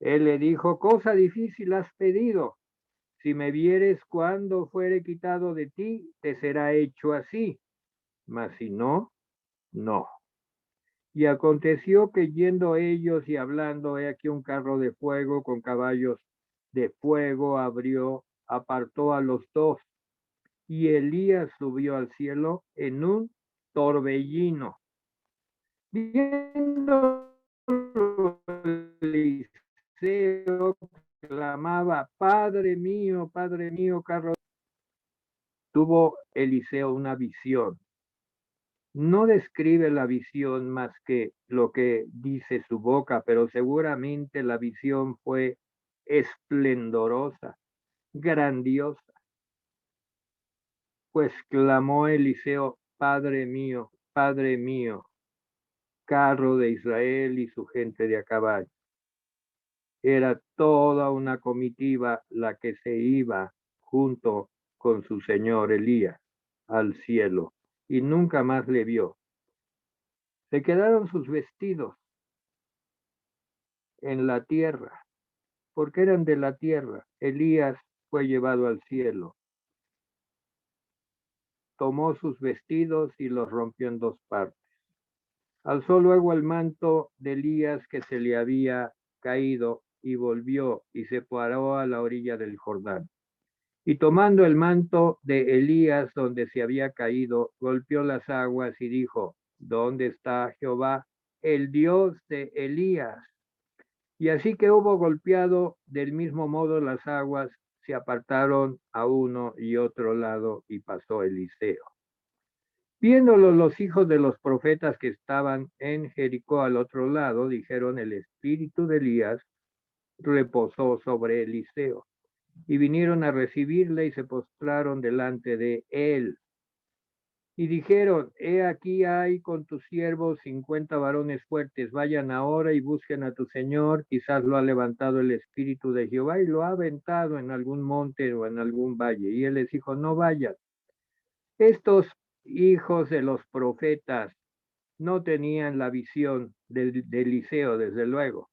Él le dijo, cosa difícil has pedido. Si me vieres cuando fuere quitado de ti, te será hecho así. Mas si no, no. Y aconteció que yendo ellos y hablando, he aquí un carro de fuego con caballos de fuego apartó a los dos. Y Elías subió al cielo en un torbellino. Viendo Eliseo, clamaba, Padre mío, carro. Tuvo Eliseo una visión. No describe la visión más que lo que dice su boca, pero seguramente la visión fue esplendorosa, grandiosa. Pues clamó Eliseo, Padre mío, carro de Israel y su gente de a caballo. Era toda una comitiva la que se iba junto con su señor Elías al cielo y nunca más le vio. Se quedaron sus vestidos en la tierra, porque eran de la tierra. Elías fue llevado al cielo. Tomó sus vestidos y los rompió en dos partes. Alzó luego el manto de Elías que se le había caído y volvió y se paró a la orilla del Jordán. Y tomando el manto de Elías donde se había caído, golpeó las aguas y dijo, ¿dónde está Jehová, el Dios de Elías? Y así que hubo golpeado del mismo modo las aguas, se apartaron a uno y otro lado y pasó Eliseo. Viéndolo los hijos de los profetas que estaban en Jericó al otro lado, dijeron, el espíritu de Elías reposó sobre Eliseo. Y vinieron a recibirle y se postraron delante de él. Y dijeron, he aquí hay con tus siervos 50 varones fuertes, vayan ahora y busquen a tu señor, quizás lo ha levantado el espíritu de Jehová y lo ha aventado en algún monte o en algún valle. Y él les dijo, no vayas. Estos hijos de los profetas no tenían la visión de Eliseo, desde luego.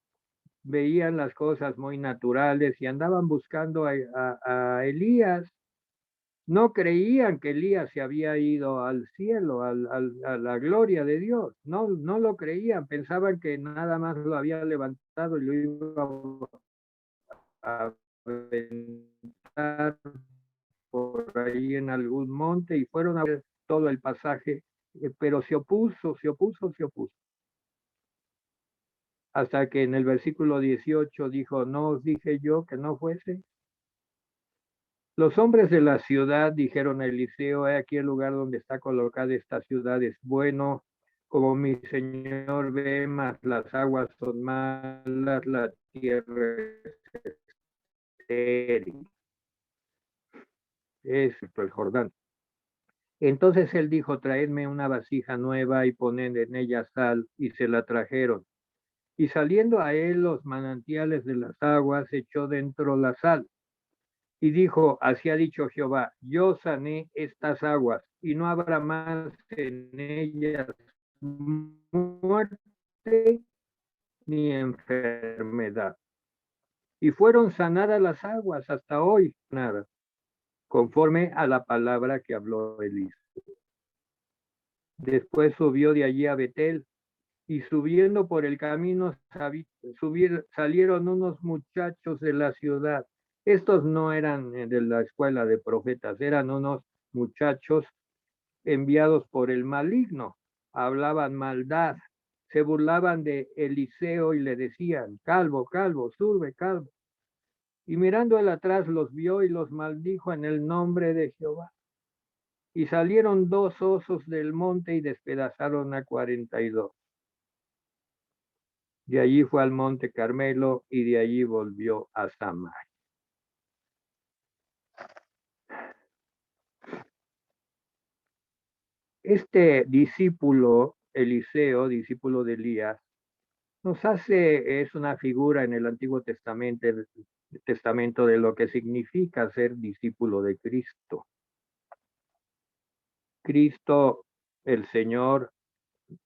Veían las cosas muy naturales y andaban buscando a Elías. No creían que Elías se había ido al cielo, a la gloria de Dios. No, no lo creían. Pensaban que nada más lo había levantado y lo iba a aventar por ahí en algún monte y fueron a ver todo el pasaje, pero se opuso. Hasta que en el versículo 18 dijo, ¿no os dije yo que no fuese? Los hombres de la ciudad dijeron a Eliseo, he aquí el lugar donde está colocada esta ciudad es bueno, como mi señor ve, mas las aguas son malas, la tierra es estéril. Es el Jordán. Entonces él dijo, traedme una vasija nueva y poned en ella sal, y se la trajeron. Y saliendo a él los manantiales de las aguas, echó dentro la sal. Y dijo, así ha dicho Jehová, yo sané estas aguas, y no habrá más en ellas muerte ni enfermedad. Y fueron sanadas las aguas hasta hoy, nada, conforme a la palabra que habló Elías. Después subió de allí a Betel, y subiendo por el camino salieron unos muchachos de la ciudad. Estos no eran de la escuela de profetas, eran unos muchachos enviados por el maligno. Hablaban maldad, se burlaban de Eliseo y le decían, calvo, calvo, sube, calvo. Y mirando él atrás los vio y los maldijo en el nombre de Jehová. Y salieron 2 osos del monte y despedazaron a 42. De allí fue al monte Carmelo y de allí volvió a Samaria. Este discípulo, Eliseo, discípulo de Elías, es una figura en el Antiguo Testamento de lo que significa ser discípulo de Cristo. Cristo, el Señor,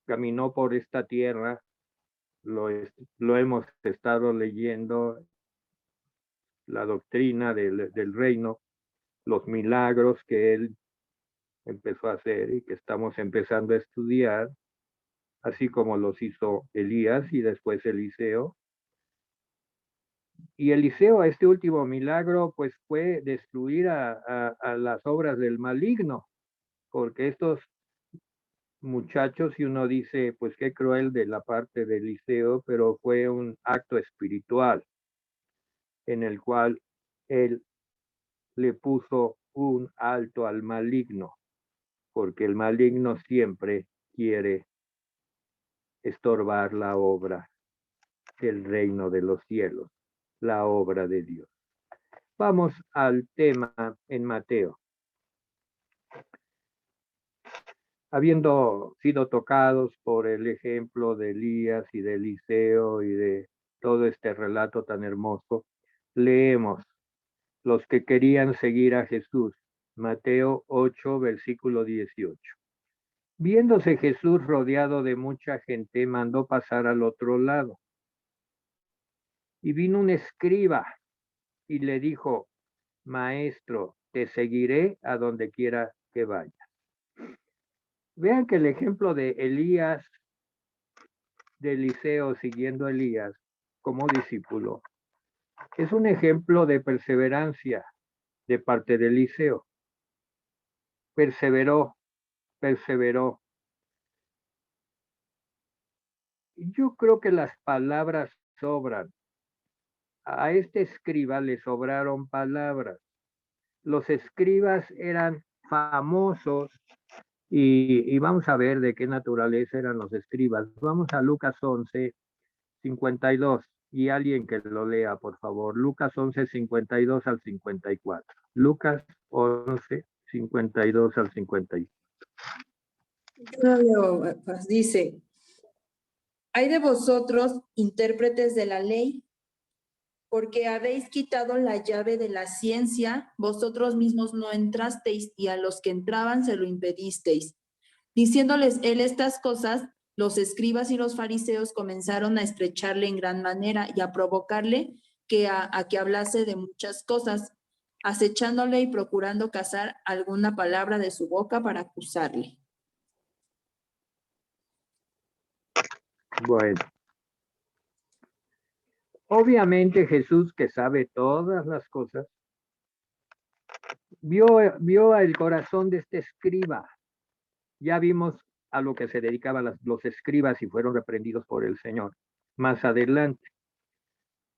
caminó por esta tierra, lo hemos estado leyendo, la doctrina del reino, los milagros que él empezó a hacer y que estamos empezando a estudiar, así como los hizo Elías y después Eliseo. Y Eliseo, este último milagro, pues fue destruir a las obras del maligno, porque estos muchachos, y uno dice, pues qué cruel de la parte de Eliseo, pero fue un acto espiritual en el cual él le puso un alto al maligno, porque el maligno siempre quiere estorbar la obra del reino de los cielos, la obra de Dios. Vamos al tema en Mateo. Habiendo sido tocados por el ejemplo de Elías y de Eliseo y de todo este relato tan hermoso, leemos los que querían seguir a Jesús. Mateo 8, versículo 18. Viéndose Jesús rodeado de mucha gente, mandó pasar al otro lado. Y vino un escriba y le dijo, Maestro, te seguiré a donde quiera que vayas. Vean que el ejemplo de Elías, de Eliseo siguiendo a Elías como discípulo, es un ejemplo de perseverancia, de parte de Eliseo. Perseveró. Yo creo que las palabras sobran. A este escriba le sobraron palabras. Los escribas eran famosos y vamos a ver de qué naturaleza eran los escribas. Vamos a Lucas 11, 52 y alguien que lo lea, por favor. Lucas 11, 52 al 54. Lucas 11, 52 al 54. Pues dice, hay de vosotros, intérpretes de la ley, porque habéis quitado la llave de la ciencia, vosotros mismos no entrasteis y a los que entraban se lo impedisteis. Diciéndoles él estas cosas, los escribas y los fariseos comenzaron a estrecharle en gran manera y a provocarle a que hablase de muchas cosas, acechándole y procurando cazar alguna palabra de su boca para acusarle. Bueno, obviamente Jesús, que sabe todas las cosas, vio el corazón de este escriba. Ya vimos a lo que se dedicaban los escribas y fueron reprendidos por el Señor. Más adelante,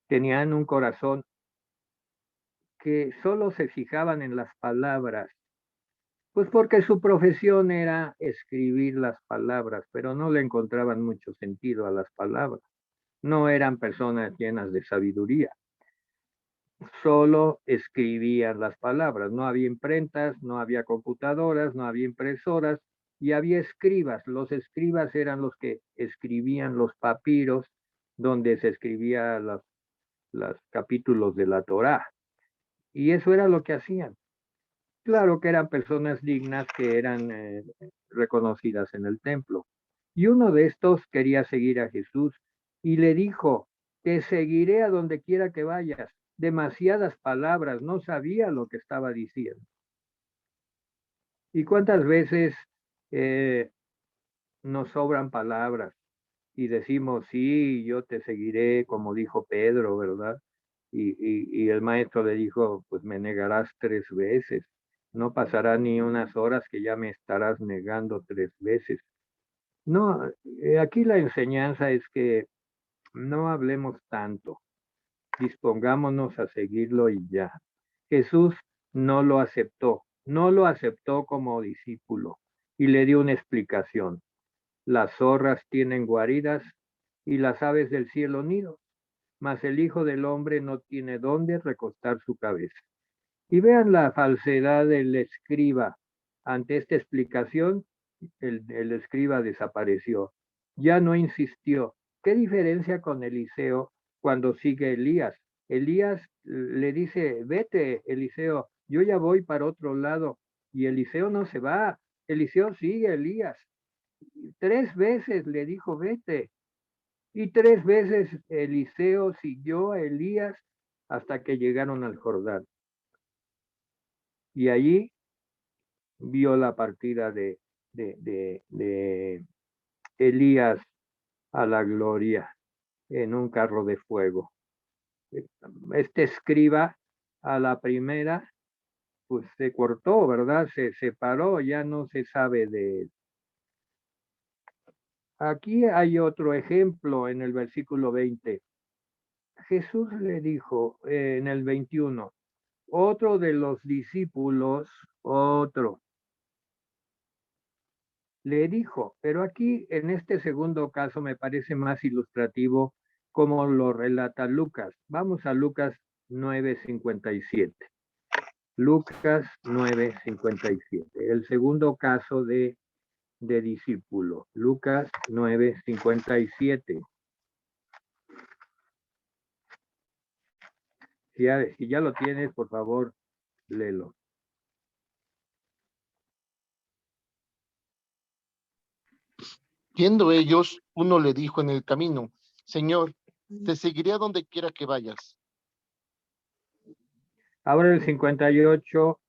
tenían un corazón que solo se fijaban en las palabras, pues porque su profesión era escribir las palabras, pero no le encontraban mucho sentido a las palabras. No eran personas llenas de sabiduría. Solo escribían las palabras. No había imprentas, no había computadoras, no había impresoras y había escribas. Los escribas eran los que escribían los papiros donde se escribían los capítulos de la Torá. Y eso era lo que hacían. Claro que eran personas dignas que eran reconocidas en el templo. Y uno de estos quería seguir a Jesús y le dijo, te seguiré a donde quiera que vayas. Demasiadas palabras, no sabía lo que estaba diciendo. ¿Y cuántas veces nos sobran palabras y decimos, sí, yo te seguiré, como dijo Pedro, ¿verdad? Y el maestro le dijo, pues me negarás 3 veces. No pasará ni unas horas que ya me estarás negando 3 veces. No, aquí la enseñanza es que no hablemos tanto, dispongámonos a seguirlo y ya. Jesús no lo aceptó como discípulo y le dio una explicación. Las zorras tienen guaridas y las aves del cielo nidos, mas el Hijo del Hombre no tiene dónde recostar su cabeza. Y vean la falsedad del escriba. Ante esta explicación, el escriba desapareció. Ya no insistió. ¿Qué diferencia con Eliseo cuando sigue Elías? Elías le dice, vete, Eliseo, yo ya voy para otro lado. Y Eliseo no se va. Eliseo sigue a Elías. 3 veces le dijo, vete. Y 3 veces Eliseo siguió a Elías hasta que llegaron al Jordán. Y allí vio la partida de Elías a la gloria en un carro de fuego. Este escriba a la primera, pues se cortó, ¿verdad? Se separó, ya no se sabe de él. Aquí hay otro ejemplo en el versículo 20. Jesús le dijo en el 21, otro de los discípulos, le dijo, pero aquí en este segundo caso me parece más ilustrativo como lo relata Lucas. Vamos a Lucas 9:57. Lucas 9:57, el segundo caso de discípulo. Lucas 9:57. Si ya lo tienes, por favor, léelo. Viendo ellos, uno le dijo en el camino, Señor, te seguiré a donde quiera que vayas. Ahora el 58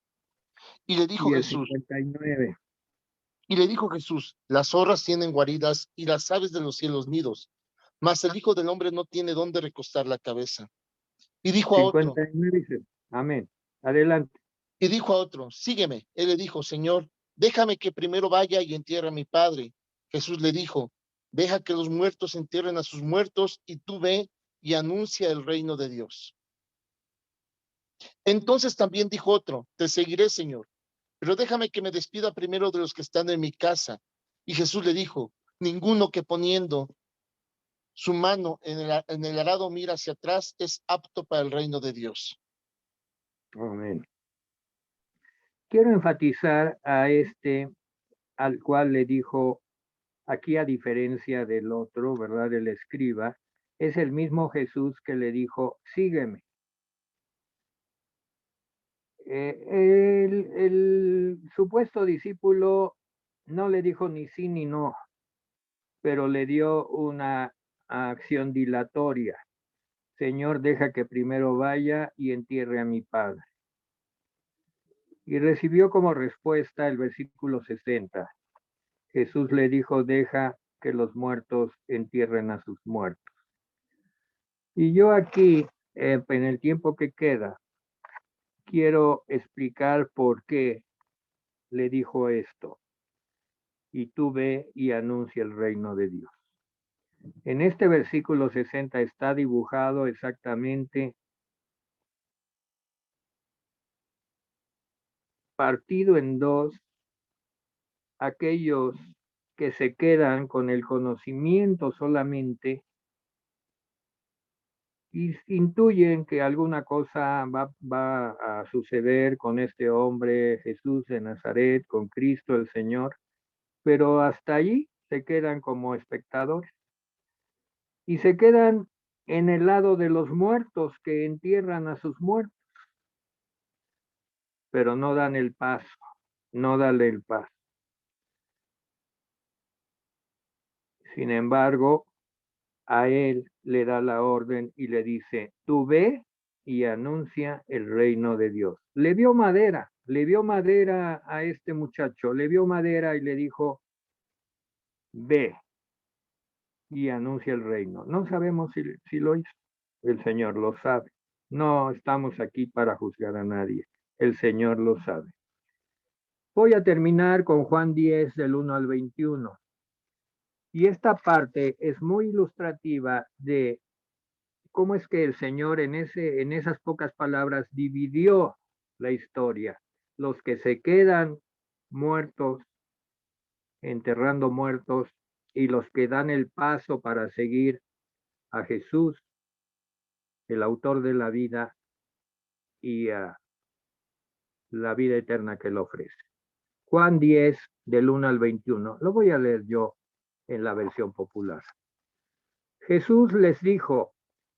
Y le dijo y el Jesús, 59. las zorras tienen guaridas y las aves de los cielos nidos, mas el Hijo del Hombre no tiene dónde recostar la cabeza. Y dijo a otro, 59 dice, amén. Adelante. Y dijo a otro, sígueme. Él le dijo, Señor, déjame que primero vaya y entierre a mi padre. Jesús le dijo, deja que los muertos entierren a sus muertos y tú ve y anuncia el reino de Dios. Entonces también dijo otro, te seguiré, Señor, pero déjame que me despida primero de los que están en mi casa. Y Jesús le dijo, ninguno que poniendo su mano en el arado mira hacia atrás es apto para el reino de Dios. Amén. Quiero enfatizar a este al cual le dijo, aquí a diferencia del otro, ¿verdad? Del escriba, es el mismo Jesús que le dijo, sígueme. El supuesto discípulo no le dijo ni sí ni no, pero le dio una acción dilatoria. Señor, deja que primero vaya y entierre a mi padre. Y recibió como respuesta el versículo 60. Jesús le dijo, deja que los muertos entierren a sus muertos. Y yo aquí, en el tiempo que queda, quiero explicar por qué le dijo esto. Y tú ve y anuncia el reino de Dios. En este versículo 60 está dibujado exactamente partido en dos aquellos que se quedan con el conocimiento solamente y intuyen que alguna cosa va a suceder con este hombre Jesús de Nazaret, con Cristo el Señor, pero hasta allí se quedan como espectadores y se quedan en el lado de los muertos que entierran a sus muertos, pero no dan el paso, no dan el paso. Sin embargo, a él le da la orden y le dice, tú ve y anuncia el reino de Dios. Le vio madera a este muchacho, le vio madera y le dijo, ve y anuncia el reino. No sabemos si lo hizo, el Señor lo sabe. No estamos aquí para juzgar a nadie, el Señor lo sabe. Voy a terminar con Juan 10 del 1 al 21. Y esta parte es muy ilustrativa de cómo es que el Señor en esas pocas palabras dividió la historia. Los que se quedan muertos, enterrando muertos, y los que dan el paso para seguir a Jesús, el autor de la vida, y a la vida eterna que le ofrece. Juan 10, del 1 al 21. Lo voy a leer yo en la versión popular. Jesús les dijo,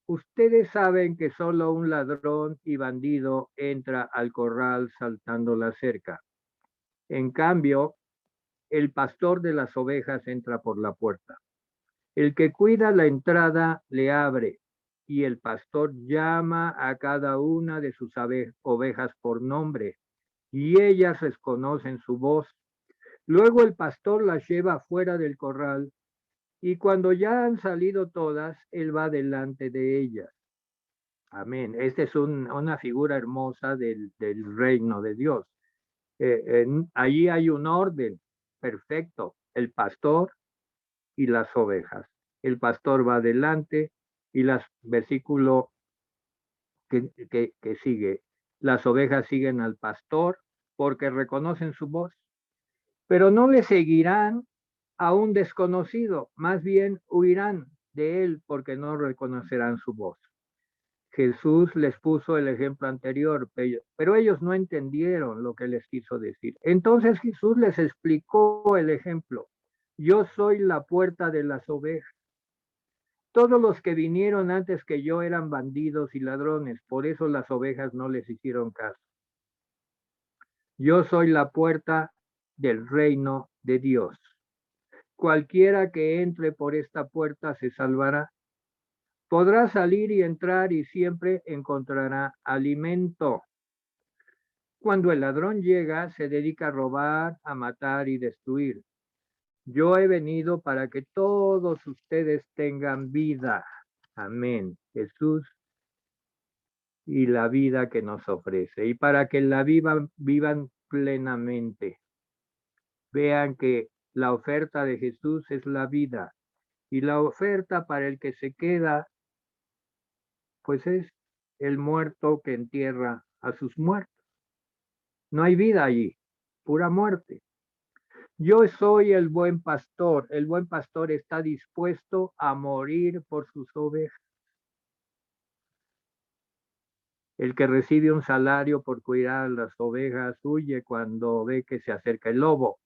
ustedes saben que solo un ladrón y bandido entra al corral saltando la cerca. En cambio, el pastor de las ovejas entra por la puerta. El que cuida la entrada le abre y el pastor llama a cada una de sus ovejas por nombre y ellas reconocen su voz. Luego el pastor las lleva fuera del corral y cuando ya han salido todas, él va delante de ellas. Amén. Esta es una figura hermosa del reino de Dios. Allí hay un orden perfecto, el pastor y las ovejas. El pastor va adelante y versículo que sigue, las ovejas siguen al pastor porque reconocen su voz, pero no le seguirán a un desconocido, más bien huirán de él porque no reconocerán su voz. Jesús les puso el ejemplo anterior, pero ellos no entendieron lo que les quiso decir. Entonces Jesús les explicó el ejemplo. Yo soy la puerta de las ovejas. Todos los que vinieron antes que yo eran bandidos y ladrones, por eso las ovejas no les hicieron caso. Yo soy la puerta del reino de Dios. Cualquiera que entre por esta puerta se salvará. Podrá salir y entrar y siempre encontrará alimento. Cuando el ladrón llega, se dedica a robar, a matar y destruir. Yo he venido para que todos ustedes tengan vida. Amén. Jesús y la vida que nos ofrece. Y para que la vivan plenamente. Vean que la oferta de Jesús es la vida. Y la oferta para el que se queda, pues es el muerto que entierra a sus muertos. No hay vida allí, pura muerte. Yo soy el buen pastor. El buen pastor está dispuesto a morir por sus ovejas. El que recibe un salario por cuidar a las ovejas huye cuando ve que se acerca el lobo.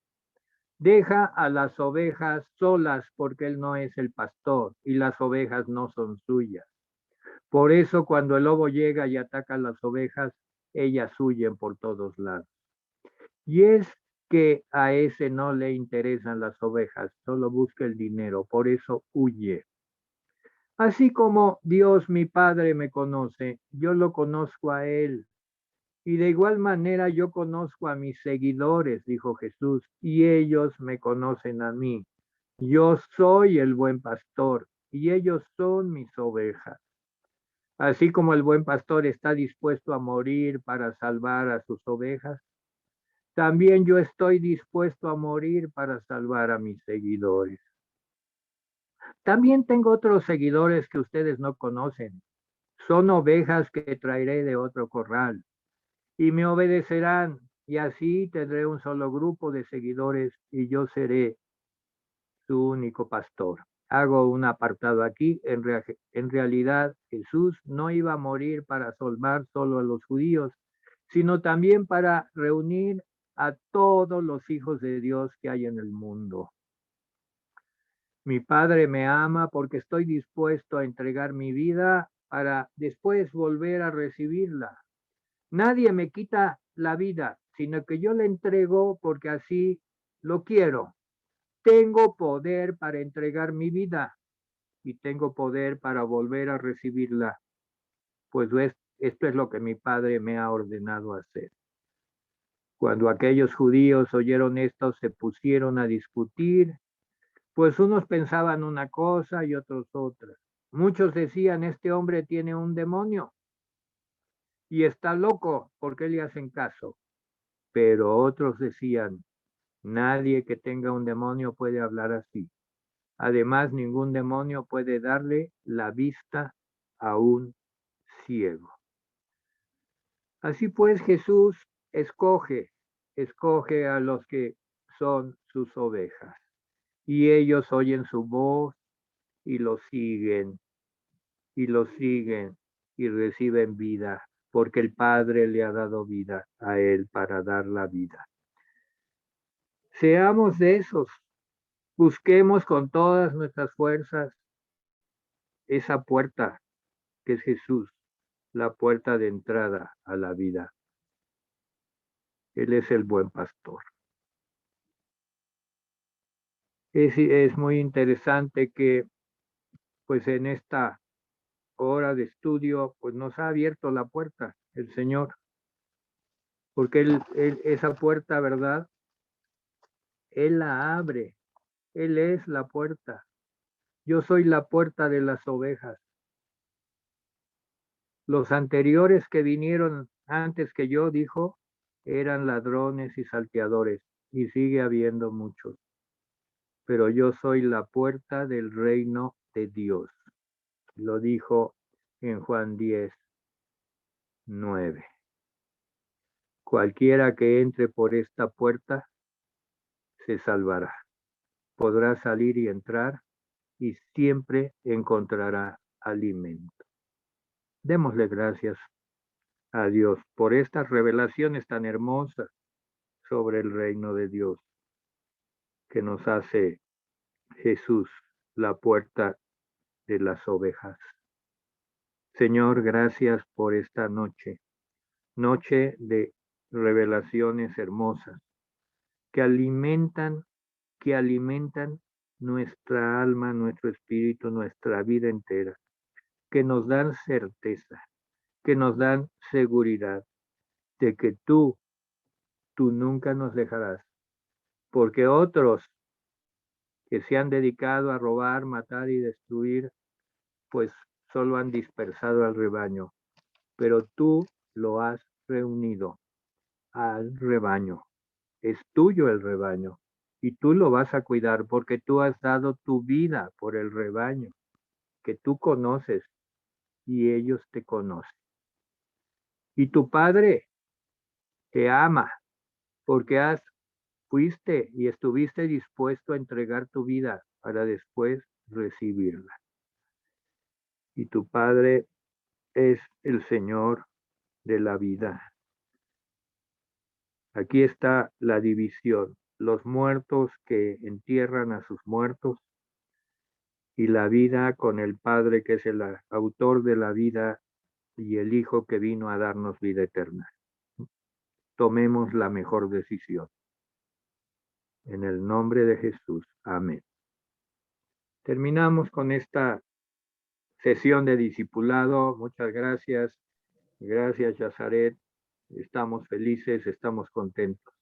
Deja a las ovejas solas porque él no es el pastor y las ovejas no son suyas. Por eso cuando el lobo llega y ataca a las ovejas, ellas huyen por todos lados. Y es que a ese no le interesan las ovejas, solo busca el dinero, por eso huye. Así como Dios mi Padre me conoce, yo lo conozco a Él. Y de igual manera yo conozco a mis seguidores, dijo Jesús, y ellos me conocen a mí. Yo soy el buen pastor y ellos son mis ovejas. Así como el buen pastor está dispuesto a morir para salvar a sus ovejas, también yo estoy dispuesto a morir para salvar a mis seguidores. También tengo otros seguidores que ustedes no conocen. Son ovejas que traeré de otro corral y me obedecerán, y así tendré un solo grupo de seguidores y yo seré su único pastor. Hago un apartado aquí. En realidad, Jesús no iba a morir para salvar solo a los judíos, sino también para reunir a todos los hijos de Dios que hay en el mundo. Mi Padre me ama porque estoy dispuesto a entregar mi vida para después volver a recibirla. Nadie me quita la vida, sino que yo la entrego porque así lo quiero. Tengo poder para entregar mi vida y tengo poder para volver a recibirla, pues esto es lo que mi Padre me ha ordenado hacer. Cuando aquellos judíos oyeron esto, se pusieron a discutir, pues unos pensaban una cosa y otros otra. Muchos decían, este hombre tiene un demonio y está loco, ¿por qué le hacen caso? Pero otros decían, nadie que tenga un demonio puede hablar así. Además, ningún demonio puede darle la vista a un ciego. Así pues, Jesús escoge a los que son sus ovejas. Y ellos oyen su voz y lo siguen, y lo siguen y reciben vida, porque el Padre le ha dado vida a él para dar la vida. Seamos de esos. Busquemos con todas nuestras fuerzas esa puerta que es Jesús, la puerta de entrada a la vida. Él es el buen pastor. Es muy interesante que pues en esta hora de estudio pues nos ha abierto la puerta el Señor, porque esa puerta, ¿verdad? Él la abre, Él es la puerta. Yo soy la puerta de las ovejas. Los anteriores que vinieron antes que yo, dijo, eran ladrones y salteadores, y sigue habiendo muchos. Pero yo soy la puerta del reino de Dios. Lo dijo en Juan 10:9. Cualquiera que entre por esta puerta se salvará. Podrá salir y entrar y siempre encontrará alimento. Démosle gracias a Dios por estas revelaciones tan hermosas sobre el reino de Dios que nos hace Jesús, la puerta de las ovejas. Señor, gracias por esta noche de revelaciones hermosas que alimentan nuestra alma, nuestro espíritu, nuestra vida entera, que nos dan certeza, que nos dan seguridad de que tú nunca nos dejarás, porque otros que se han dedicado a robar, matar y destruir, pues solo han dispersado al rebaño. pero tú lo has reunido al rebaño. Es tuyo el rebaño y tú lo vas a cuidar porque tú has dado tu vida por el rebaño que tú conoces y ellos te conocen. Y tu Padre te ama porque fuiste y estuviste dispuesto a entregar tu vida para después recibirla. Y tu Padre es el Señor de la vida. Aquí está la división. Los muertos que entierran a sus muertos y la vida con el Padre que es el autor de la vida y el Hijo que vino a darnos vida eterna. Tomemos la mejor decisión. En el nombre de Jesús. Amén. Terminamos con esta sesión de discipulado. Muchas gracias. Gracias, Yazaret. Estamos felices, estamos contentos.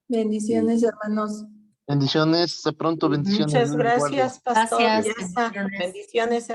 Bendiciones, hermanos. Bendiciones, hasta pronto, bendiciones. Muchas Dios les guarde. gracias, pastor. Gracias. Ya está. Bendiciones. Bendiciones, hermanos.